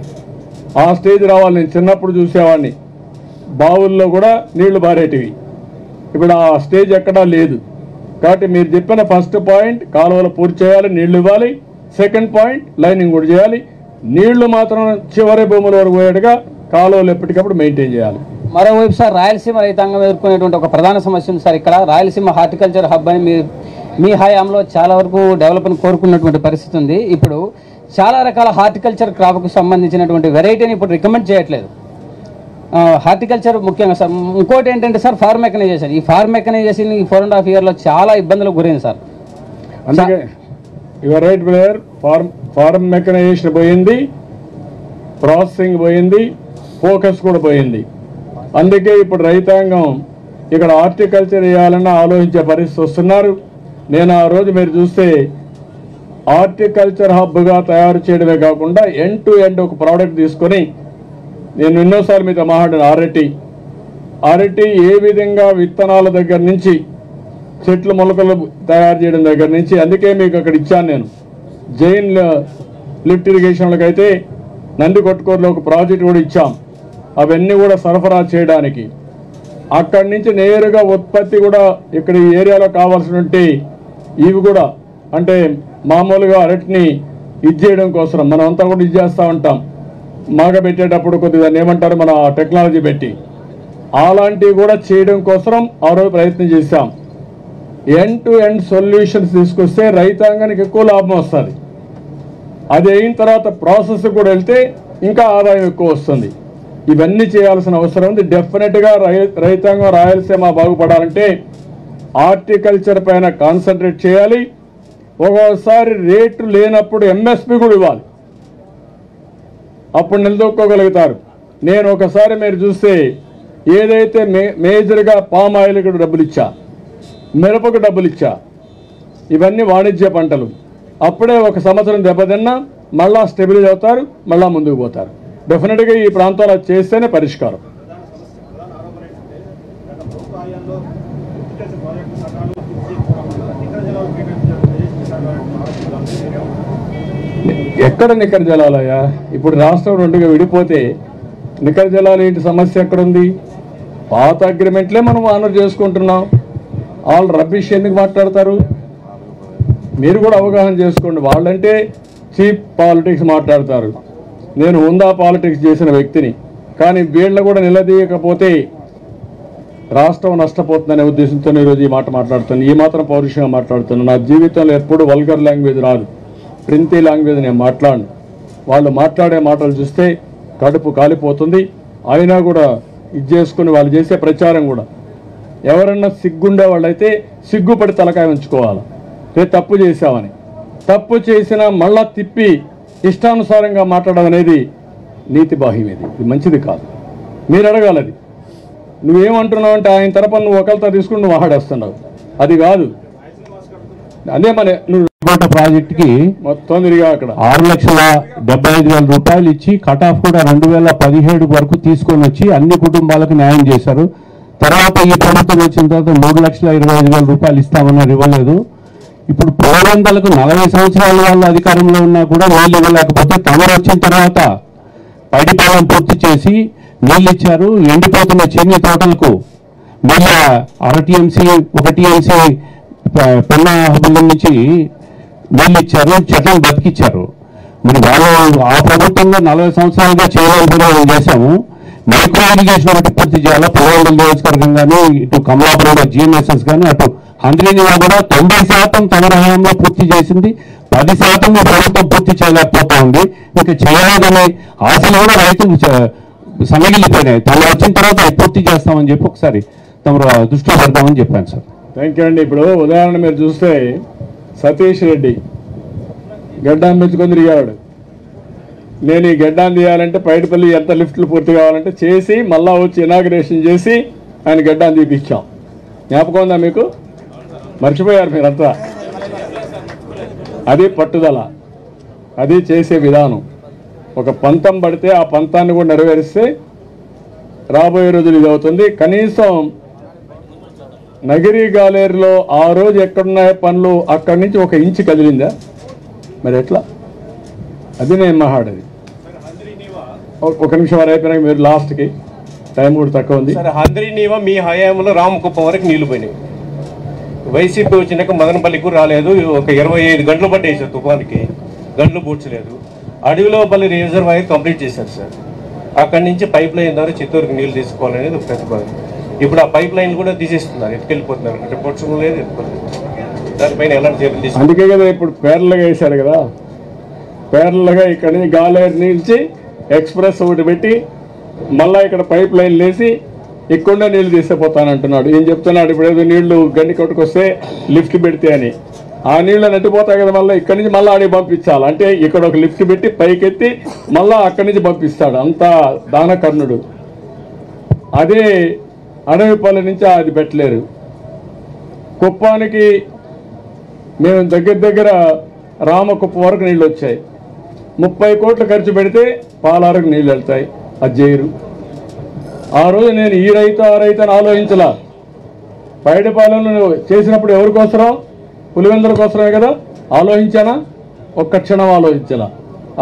ఆ స్టేజ్ రావాలి. నేను చిన్నప్పుడు చూసేవాడిని, బావుల్లో కూడా నీళ్లు బారేటివి. ఇప్పుడు ఆ స్టేజ్ ఎక్కడా లేదు. కాబట్టి మీరు చెప్పిన ఫస్ట్ పాయింట్ కాలువలు పూర్తి చేయాలి, నీళ్లు ఇవ్వాలి. సెకండ్ పాయింట్ లైనింగ్ కూడా చేయాలి. నీళ్లు మాత్రం చివరి భూముల వరకు పోయేట్టుగా కాలువలు ఎప్పటికప్పుడు మెయింటైన్ చేయాలి. మరోవైపు సార్ రాయలసీమ రైతాంగం ఎదుర్కొనేటువంటి ఒక ప్రధాన సమస్య ఉంది సార్. ఇక్కడ రాయలసీమ హార్టికల్చర్ హబ్ అని మీ హయాంలో చాలా వరకు డెవలప్ని కోరుకున్నటువంటి పరిస్థితి ఉంది. ఇప్పుడు చాలా రకాల హార్టికల్చర్ క్రాప్కు సంబంధించినటువంటి వెరైటీని ఇప్పుడు రికమెండ్ చేయట్లేదు. హార్టికల్చర్ ముఖ్యంగా సార్. ఇంకోటి ఏంటంటే సార్ ఫార్మ్ మెకనైజేషన్. ఈ ఫార్మ్ మెకనైజేషన్ ఈ 4.5 yearలో చాలా ఇబ్బందులకు గురైంది సార్. అందుకే your right brother. Farm mechanisation పోయింది, ప్రాసెసింగ్ పోయింది, ఫోకస్ కూడా పోయింది. అందుకే ఇప్పుడు రైతాంగం ఇక్కడ హార్టికల్చర్ వేయాలన్నా ఆలోచించే పరిస్థితి వస్తున్నారు. నేను ఆ రోజు మీరు చూస్తే హార్టికల్చర్ హబ్గా తయారు చేయడమే కాకుండా ఎండ్ టు ఎండ్ ఒక ప్రోడక్ట్ తీసుకొని, నేను ఎన్నోసార్లు మీతో మాట్లాడిన అరటి ఏ విధంగా విత్తనాల దగ్గర నుంచి చెట్లు మొలకలు తయారు చేయడం దగ్గర నుంచి, అందుకే మీకు అక్కడ ఇచ్చాను నేను. జైన్ లిఫ్ట్ ఇరిగేషన్లకు అయితే నంది కొట్టుకోరులో ఒక ప్రాజెక్ట్ కూడా ఇచ్చాం. అవన్నీ కూడా సరఫరా చేయడానికి అక్కడి నుంచి నేరుగా ఉత్పత్తి కూడా ఇక్కడ ఈ ఏరియాలో కావాల్సినటువంటి ఇవి కూడా, అంటే మామూలుగా అరటిని చేయడం కోసం మనం అంతా కూడా చేస్తూ ఉంటాం. మాగబెట్టేటప్పుడు కొద్దిగా ఏమంటారు మన టెక్నాలజీ పెట్టి, అలాంటివి కూడా చేయడం కోసం ఆ రోజు ప్రయత్నం చేశాం. ఎండ్ టు ఎండ్ సొల్యూషన్స్ తీసుకొస్తే రైతాంగానికి ఎక్కువ లాభం వస్తుంది. అది అయిన తర్వాత ప్రాసెస్ కూడా వెళ్తే ఇంకా ఆదాయం ఎక్కువ వస్తుంది. ఇవన్నీ చేయాల్సిన అవసరం ఉంది. డెఫినెట్గా రైతాంగం రాయలసీమ బాగుపడాలంటే హార్టికల్చర్ పైన కాన్సన్ట్రేట్ చేయాలి. ఒక్కోసారి రేటు లేనప్పుడు ఎంఎస్పి కూడా ఇవ్వాలి, అప్పుడు నిలదొక్కోగలుగుతారు. నేను ఒకసారి మీరు చూస్తే ఏదైతే మేజర్గా పామ్ ఆయిల్కి డబ్బులు ఇచ్చా, మిరపకు డబ్బులు ఇచ్చా, ఇవన్నీ వాణిజ్య పంటలు. అప్పుడే ఒక సంవత్సరం దెబ్బతిన్నా మళ్ళా స్టెబిలైజ్ అవుతారు, మళ్ళా ముందుకు పోతారు. డెఫినెట్గా ఈ ప్రాంతాలు చేస్తేనే పరిష్కారం. ఎక్కడ నికర జలాలయ్యా? ఇప్పుడు రాష్ట్రం రెండుగా విడిపోతే నికర జలాలు ఏంటి సమస్య ఎక్కడుంది? పాత అగ్రిమెంట్లే మనం ఆనర్ చేసుకుంటున్నాం. వాళ్ళు రబ్బిష్ ఎందుకు మాట్లాడతారు? మీరు కూడా అవగాహన చేసుకోండి. వాళ్ళంటే చీప్ పాలిటిక్స్ మాట్లాడతారు. నేను హుందా పాలిటిక్స్ చేసిన వ్యక్తిని, కానీ వీళ్ళ కూడా నిలదీయకపోతే రాష్ట్రం నష్టపోతుందనే ఉద్దేశంతో ఈరోజు ఈ మాట మాట్లాడుతాను. ఈ మాత్రం పౌరుషంగా మాట్లాడుతున్నాను. నా జీవితంలో ఎప్పుడు వల్గర్ లాంగ్వేజ్ రాదు, ప్రింతి లాంగ్వేజ్ నేను మాట్లాడను. వాళ్ళు మాట్లాడే మాటలు చూస్తే కడుపు కాలిపోతుంది. అయినా కూడా ఇది చేసుకుని వాళ్ళు చేసే ప్రచారం కూడా, ఎవరన్నా సిగ్గుండే వాళ్ళైతే సిగ్గుపడి తలకాయ ఉంచుకోవాలి. రేపు తప్పు చేశామని, తప్పు చేసినా మళ్ళా తిప్పి ఇష్టానుసారంగా మాట్లాడడం అనేది నీతి బాహ్యం. ఇది మంచిది కాదు. మీరు అడగాలి. అది నువ్వేమంటున్నావు అంటే ఆయన తరపున నువ్వు ఒకరితో తీసుకుని నువ్వు ఆడేస్తున్నావు, అది కాదు. అదే మన నువ్వు ప్రాజెక్టుకి మొత్తం తిరిగా అక్కడ 6,75,000 రూపాయలు ఇచ్చి కట్ ఆఫ్ కూడా 2017 వరకు తీసుకొని వచ్చి అన్ని కుటుంబాలకు న్యాయం చేశారు. తర్వాత ఈ ప్రభుత్వం వచ్చిన తర్వాత 3,25,000 రూపాయలు ఇస్తామన్నారు, ఇవ్వలేదు. ఇప్పుడు పూర్వంతలకు 40 సంవత్సరాల వాళ్ళు అధికారంలో ఉన్నా కూడా నీళ్ళు ఇవ్వలేకపోతే తమరు వచ్చిన తర్వాత పైడిపాలెం పూర్తి చేసి నీళ్ళు ఇచ్చారు. ఎండిపోతున్న చెన్ని తోటలకు మళ్ళా 1 టీఎంసీ పెన్నా బిల్లు నుంచి నీళ్ళు ఇచ్చారు, చెట్లను బతికిచ్చారు. మరి వాళ్ళు ఆ ప్రభుత్వంలో 40 సంవత్సరాలుగా చేయాలని చేశాము. మైక్రో ఇరిగేషన్ ఒకటి పూర్తి చేయాలా, పొలవరం నియోజకవర్గం కానీ, ఇటు కమలాపురంలో జిఎంఎస్ఎస్ కానీ, అటు హంద్రీనివా కూడా 90% తమ హయాంలో పూర్తి చేసింది. 10% ప్రభుత్వం పూర్తి చేయలేకపోతా ఉంది. ఇంకా చేయాలనే ఆశలు కూడా రైతులు సన్నగిల్లిపోయినాయి. తమ వచ్చిన తర్వాత పూర్తి చేస్తామని చెప్పి ఒకసారి తమరు దృష్టిలో పెడతామని చెప్పాను సార్. థ్యాంక్ యూ అండి. ఇప్పుడు ఉదాహరణ మీరు చూస్తే సతీష్ రెడ్డి గడ్డాన్ని పెంచుకొని తిరిగాడు. నేను ఈ గడ్డాన్ని తీయాలంటే పైడిపల్లి ఎంత లిఫ్ట్లు పూర్తి కావాలంటే చేసి మళ్ళా వచ్చి ఇనాగ్రేషన్ చేసి ఆయన గడ్డాన్ని తీపిచ్చాం. జ్ఞాపకం ఉందా మీకు? మర్చిపోయారు మీరంతా. అది పట్టుదల, అది చేసే విధానం. ఒక పంతం పడితే ఆ పంతాన్ని కూడా నెరవేరిస్తే రాబోయే రోజులు ఇది అవుతుంది. కనీసం నగిరి గాలేరులో ఆ రోజు ఎక్కడున్నాయో పనులు అక్కడి నుంచి 1 ఇంచు కదిలిందా? మరి ఎట్లా? అది నేను మాట్లాడేది. ఒక నిమిషం వారు అయిపోయినాక మీరు లాస్ట్కి, టైం కూడా తక్కువ ఉంది. సరే, హంద్రీనీవా మీ హయాంలో రామకుప్పం వరకు నీళ్లు పోయినాయి. వైసీపీ వచ్చినాక మదనపల్లికి రాలేదు. ఒక 25 గంటలు పట్టేసారు తుఫాన్కి, గంటలు పూడ్చలేదు. అడవిలో పల్లి రిజర్వాయర్ కంప్లీట్ చేశారు సార్. అక్కడి నుంచి పైప్ లైన్ ద్వారా చిత్తూరుకి నీళ్లు తీసుకోవాలనేది ఒక ప్రతిపాదన. ఇప్పుడు ఆ పైప్ లైన్ కూడా తీసేస్తున్నారు, ఎత్తుకెళ్ళిపోతున్నారు. అంటే పొడ్చడం లేదు, ఎత్తుకోలేదు. దానిపైన ఎలాంటి చర్యలు తీసుకుంటారు? అందుకే కదా ఇప్పుడు పేర్లగా వేశారు కదా. పేర్లగా ఇక్కడ నుంచి గాలేరు నుంచి ఎక్స్ప్రెస్ ఒకటి పెట్టి మళ్ళీ ఇక్కడ పైప్ లైన్ వేసి ఇక్కడ నీళ్లు తీసుకుపోతానంటున్నాడు. ఏం చెప్తున్నాడు? ఇప్పుడు ఏదో నీళ్లు గండి కొట్టుకొస్తే లిఫ్ట్ పెడితే అని, ఆ నీళ్ళు నట్టిపోతాయి కదా. మళ్ళీ ఇక్కడి నుంచి మళ్ళీ ఆడికి పంపించాలి. అంటే ఇక్కడ ఒక లిఫ్ట్ పెట్టి పైకెత్తి మళ్ళీ అక్కడి నుంచి పంపిస్తాడు. అంత దానకర్ణుడు. అదే అడవిపల్లి నుంచి అది పెట్టలేరు. కుప్పానికి మేము దగ్గర రామకుప్పం వరకు నీళ్ళు వచ్చాయి. 30 కోట్లు ఖర్చు పెడితే పాలారకు నీళ్ళు వెళ్తాయి. అది చేయరు. ఆ రోజు నేను ఈ రైతు ఆ రైతు అని ఆలోచించలా. పైడిపాలెంలో చేసినప్పుడు ఎవరికోసరం? పులివెందుల కోసమే కదా ఆలోచించానా? ఒక్క క్షణం ఆలోచించలా.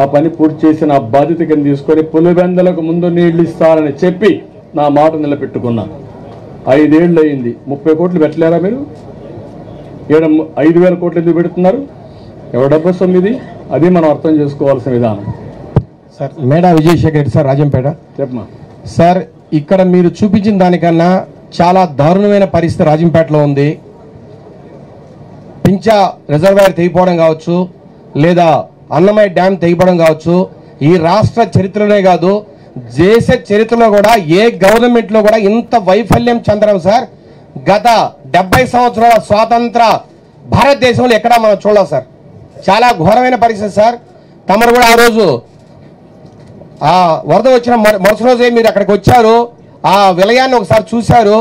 ఆ పని పూర్తి చేసిన ఆ బాధ్యత కింద తీసుకొని పులివెందులకు ముందు నీళ్లు ఇస్తారని చెప్పి నా మాట నిలబెట్టుకున్నా. 5 ఏళ్ళు అయింది. 30 కోట్లు పెట్టలేరా మీరు? 5,000 కోట్లు ఎందుకు పెడుతున్నారు? ఎవరి డబ్బు వస్తుంది ఇది? అది మనం అర్థం చేసుకోవాల్సిన విధానం. సార్, మేడా విజయశేఖర్ రెడ్డి సార్, రాజంపేట. చెప్పమా సార్, ఇక్కడ మీరు చూపించిన దానికన్నా చాలా దారుణమైన పరిస్థితి రాజంపేటలో ఉంది. పించా రిజర్వాయర్ తెగిపోవడం కావచ్చు, లేదా అన్నమయ్య డ్యామ్ తెగిపోవడం కావచ్చు, ఈ రాష్ట్ర చరిత్రలోనే కాదు దేశ చరిత్రలో కూడా ఏ గవర్నమెంట్లో కూడా ఇంత వైఫల్యం చెందడం సార్ గత 70 సంవత్సరాల స్వాతంత్ర భారతదేశంలో ఎక్కడా మనం చూడలేదు సార్. చాలా ఘోరమైన పరిస్థితి సార్. తమరు కూడా ఆ రోజు ఆ వరద వచ్చిన మరుసటి రోజే మీరు అక్కడికి వచ్చారు, ఆ విలయాన్ని ఒకసారి చూశారు.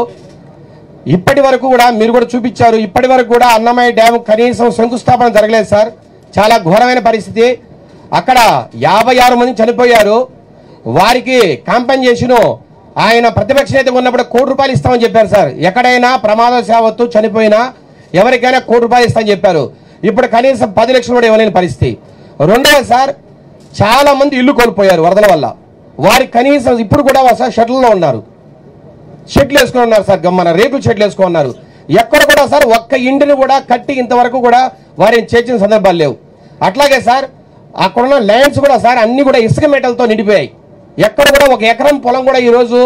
ఇప్పటి వరకు కూడా మీరు కూడా చూపించారు. ఇప్పటి వరకు కూడా అన్నమయ్య డ్యామ్ కనీసం శంకుస్థాపన జరగలేదు సార్. చాలా ఘోరమైన పరిస్థితి. అక్కడ 56 మంది చనిపోయారు. వారికి కాంపెన్సేషన్ ఆయన ప్రతిపక్ష నేత ఉన్నప్పుడు ₹1,00,00,000 ఇస్తామని చెప్పారు సార్. ఎక్కడైనా ప్రమాదవశాత్తు చనిపోయినా ఎవరికైనా ₹1,00,00,000 ఇస్తామని చెప్పారు. ఇప్పుడు కనీసం 10 లక్షలు కూడా ఇవ్వలేని పరిస్థితి. రెండోది సార్, చాలా మంది ఇల్లు కోల్పోయారు వరదల వల్ల. వారికి కనీసం ఇప్పుడు కూడా సార్ షెడ్లలో ఉన్నారు, షెడ్లు వేసుకుని ఉన్నారు సార్, మన రేకులు షెడ్లు వేసుకుని ఉన్నారు. ఎక్కడ కూడా సార్ ఒక్క ఇంటిని కూడా కట్టి ఇంతవరకు కూడా వారిని చేర్చిన సందర్భాలు లేవు. అట్లాగే సార్ అక్కడున్న ల్యాండ్స్ కూడా సార్ అన్ని కూడా ఇసుక మెటల్తో నిండిపోయాయి. ఎక్కడ కూడా 1 ఎకరం పొలం కూడా ఈరోజు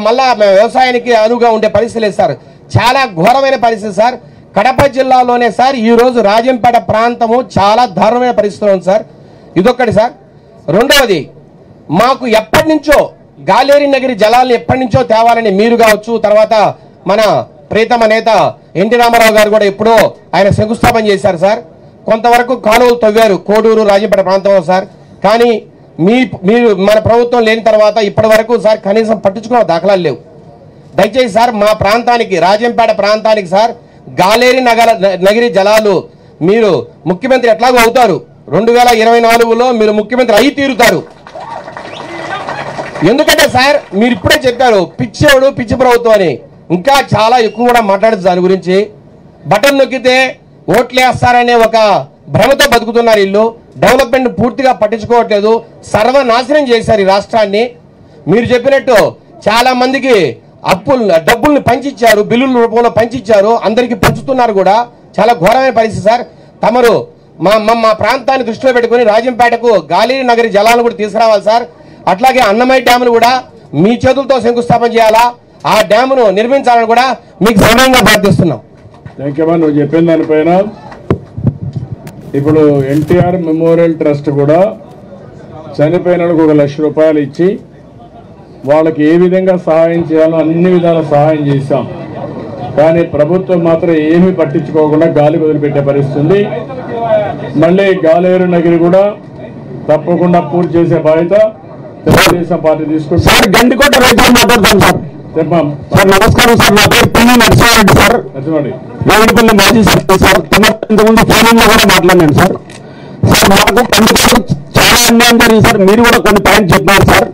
మళ్ళా వ్యవసాయానికి అనువుగా ఉండే పరిస్థితి లేదు సార్. చాలా ఘోరమైన పరిస్థితి సార్. కడప జిల్లాలోనే సార్ ఈరోజు రాజంపేట ప్రాంతము చాలా దారుణమైన పరిస్థితిలో ఉంది సార్. ఇదొక్కటి సార్. రెండవది, మాకు ఎప్పటి నుంచో గాలేరు నగిరి జలాలను ఎప్పటి నుంచో తేవాలని మీరు కావచ్చు, తర్వాత మన ప్రీతమ నేత ఎన్టీ రామారావు గారు కూడా ఎప్పుడో ఆయన శంకుస్థాపన చేశారు సార్. కొంతవరకు కాలువలు తవ్వారు కోడూరు రాజంపేట ప్రాంతంలో సార్. కానీ మీరు మన ప్రభుత్వం లేని తర్వాత ఇప్పటి వరకు సార్ కనీసం పట్టించుకున్న దాఖలాలు లేవు. దయచేసి సార్ మా ప్రాంతానికి, రాజంపేట ప్రాంతానికి సార్ గాలేరు నగిరి జలాలు మీరు ముఖ్యమంత్రి ఎట్లాగో అవుతారు. 2024లో మీరు ముఖ్యమంత్రి అయి తీరుతారు. ఎందుకంటే సార్ మీరు ఇప్పుడే చెప్పారు పిచ్చేవాడు పిచ్చి ప్రభుత్వం అని. ఇంకా చాలా ఎక్కువ కూడా మాట్లాడచ్చు దాని గురించి. బటన్ నొక్కితే ఓట్లేస్తారనే ఒక భ్రమతో బతుకుతున్నారు వీళ్ళు. డెవలప్మెంట్ పూర్తిగా పట్టించుకోవట్లేదు. సర్వనాశనం చేశారు ఈ రాష్ట్రాన్ని. మీరు చెప్పినట్టు చాలా మందికి డబ్బుల్ని పంచిచ్చారు, బిల్లుల రూపంలో పంచిచ్చారు, అందరికీ పంచుతున్నారు కూడా. చాలా ఘోరమైన పరిస్థితి సార్. తమరు మా ప్రాంతాన్ని దృష్టిలో పెట్టుకుని రాజంపేటకు గాలేరు నగరి జలాలను కూడా తీసుకురావాలి సార్. అట్లాగే అన్నమయ్య డ్యామును కూడా మీ చేతులతో శంకుస్థాపన చేయాలా, ఆ డ్యామును నిర్మించాలని కూడా మీకు సమయంగా ప్రార్థిస్తున్నాం. Thank you. నువ్వు చెప్పిన దానిపైన ఇప్పుడు ఎన్టీఆర్ మెమోరియల్ ట్రస్ట్ కూడా చనిపోయిన వాళ్ళకు ₹1,00,000 ఇచ్చి వాళ్ళకి ఏ విధంగా సహాయం చేయాలో అన్ని విధాల సహాయం చేశాం. కానీ ప్రభుత్వం మాత్రం ఏమీ పట్టించుకోకుండా గాలి వదిలిపెట్టే పరిస్థితి ఉంది. మళ్ళీ గాలేరు నగిరి కూడా తప్పకుండా పూర్తి చేసే బాధ్యత తెలుగుదేశం పార్టీ తీసుకుంటాం. సార్, గండికోట రైతులు మాట్లాడతాం సార్. చెప్పాం సార్, నమస్కారం సార్. నా పేరు పిల్లి నరసింహారెడ్డి సార్, వేగడపల్లి మాజీ సర్పంచ్ సార్. ఇంతకుముందు ఫోన్లో కూడా మాట్లాడినాను సార్. సార్, మాకు పండుగ చాలా అన్యాయం జరిగింది సార్. మీరు కూడా కొన్ని పాయింట్స్ చెప్పారు సార్.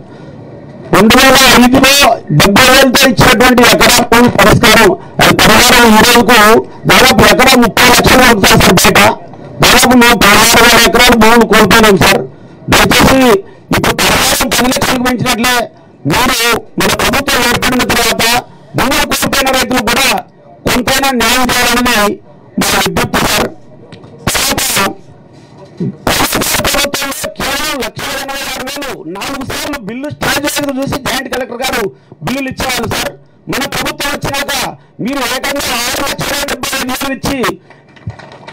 2005లో 70,000తో ఇచ్చినటువంటి ఎకరా భూమి పరిష్కారం అది పరిహారం ఈ రోజుకు దాదాపు ఎకరా 30 లక్షలు అవుతుంది సార్. బయట దాదాపు మేము 16,000 ఎకరాలు భూములు కోల్పోయినాం సార్. దయచేసి ఇప్పుడు పరిహారం 10 లక్షలకు పెంచినట్లే మీరు మన ప్రభుత్వం ఏర్పడిన తర్వాత భూములు కోల్పోయిన రైతులకు కూడా కొంతైనా న్యాయం చేయాలని మన విజ్ఞప్తి సార్. ప్రభుత్వంలో కేవలం 1,86,000 4 సార్లు బిల్లు స్టాండ్ చూసి జాయింట్ కలెక్టర్ గారు బిల్లులు ఇచ్చేవాళ్ళు సార్. మన ప్రభుత్వం వచ్చినాక మీరు ఏకంగా 6,70,000 ఇచ్చి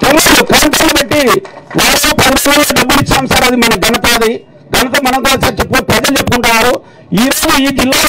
కౌంటర్లు పెట్టి 4,10,000 డబ్బులు ఇచ్చాం సార్. అది మన ఘనత, అది ఘనత మనం కూడా ప్రజలు చెప్పుకుంటున్నారు. ఈ రోజు ఈ జిల్లాలో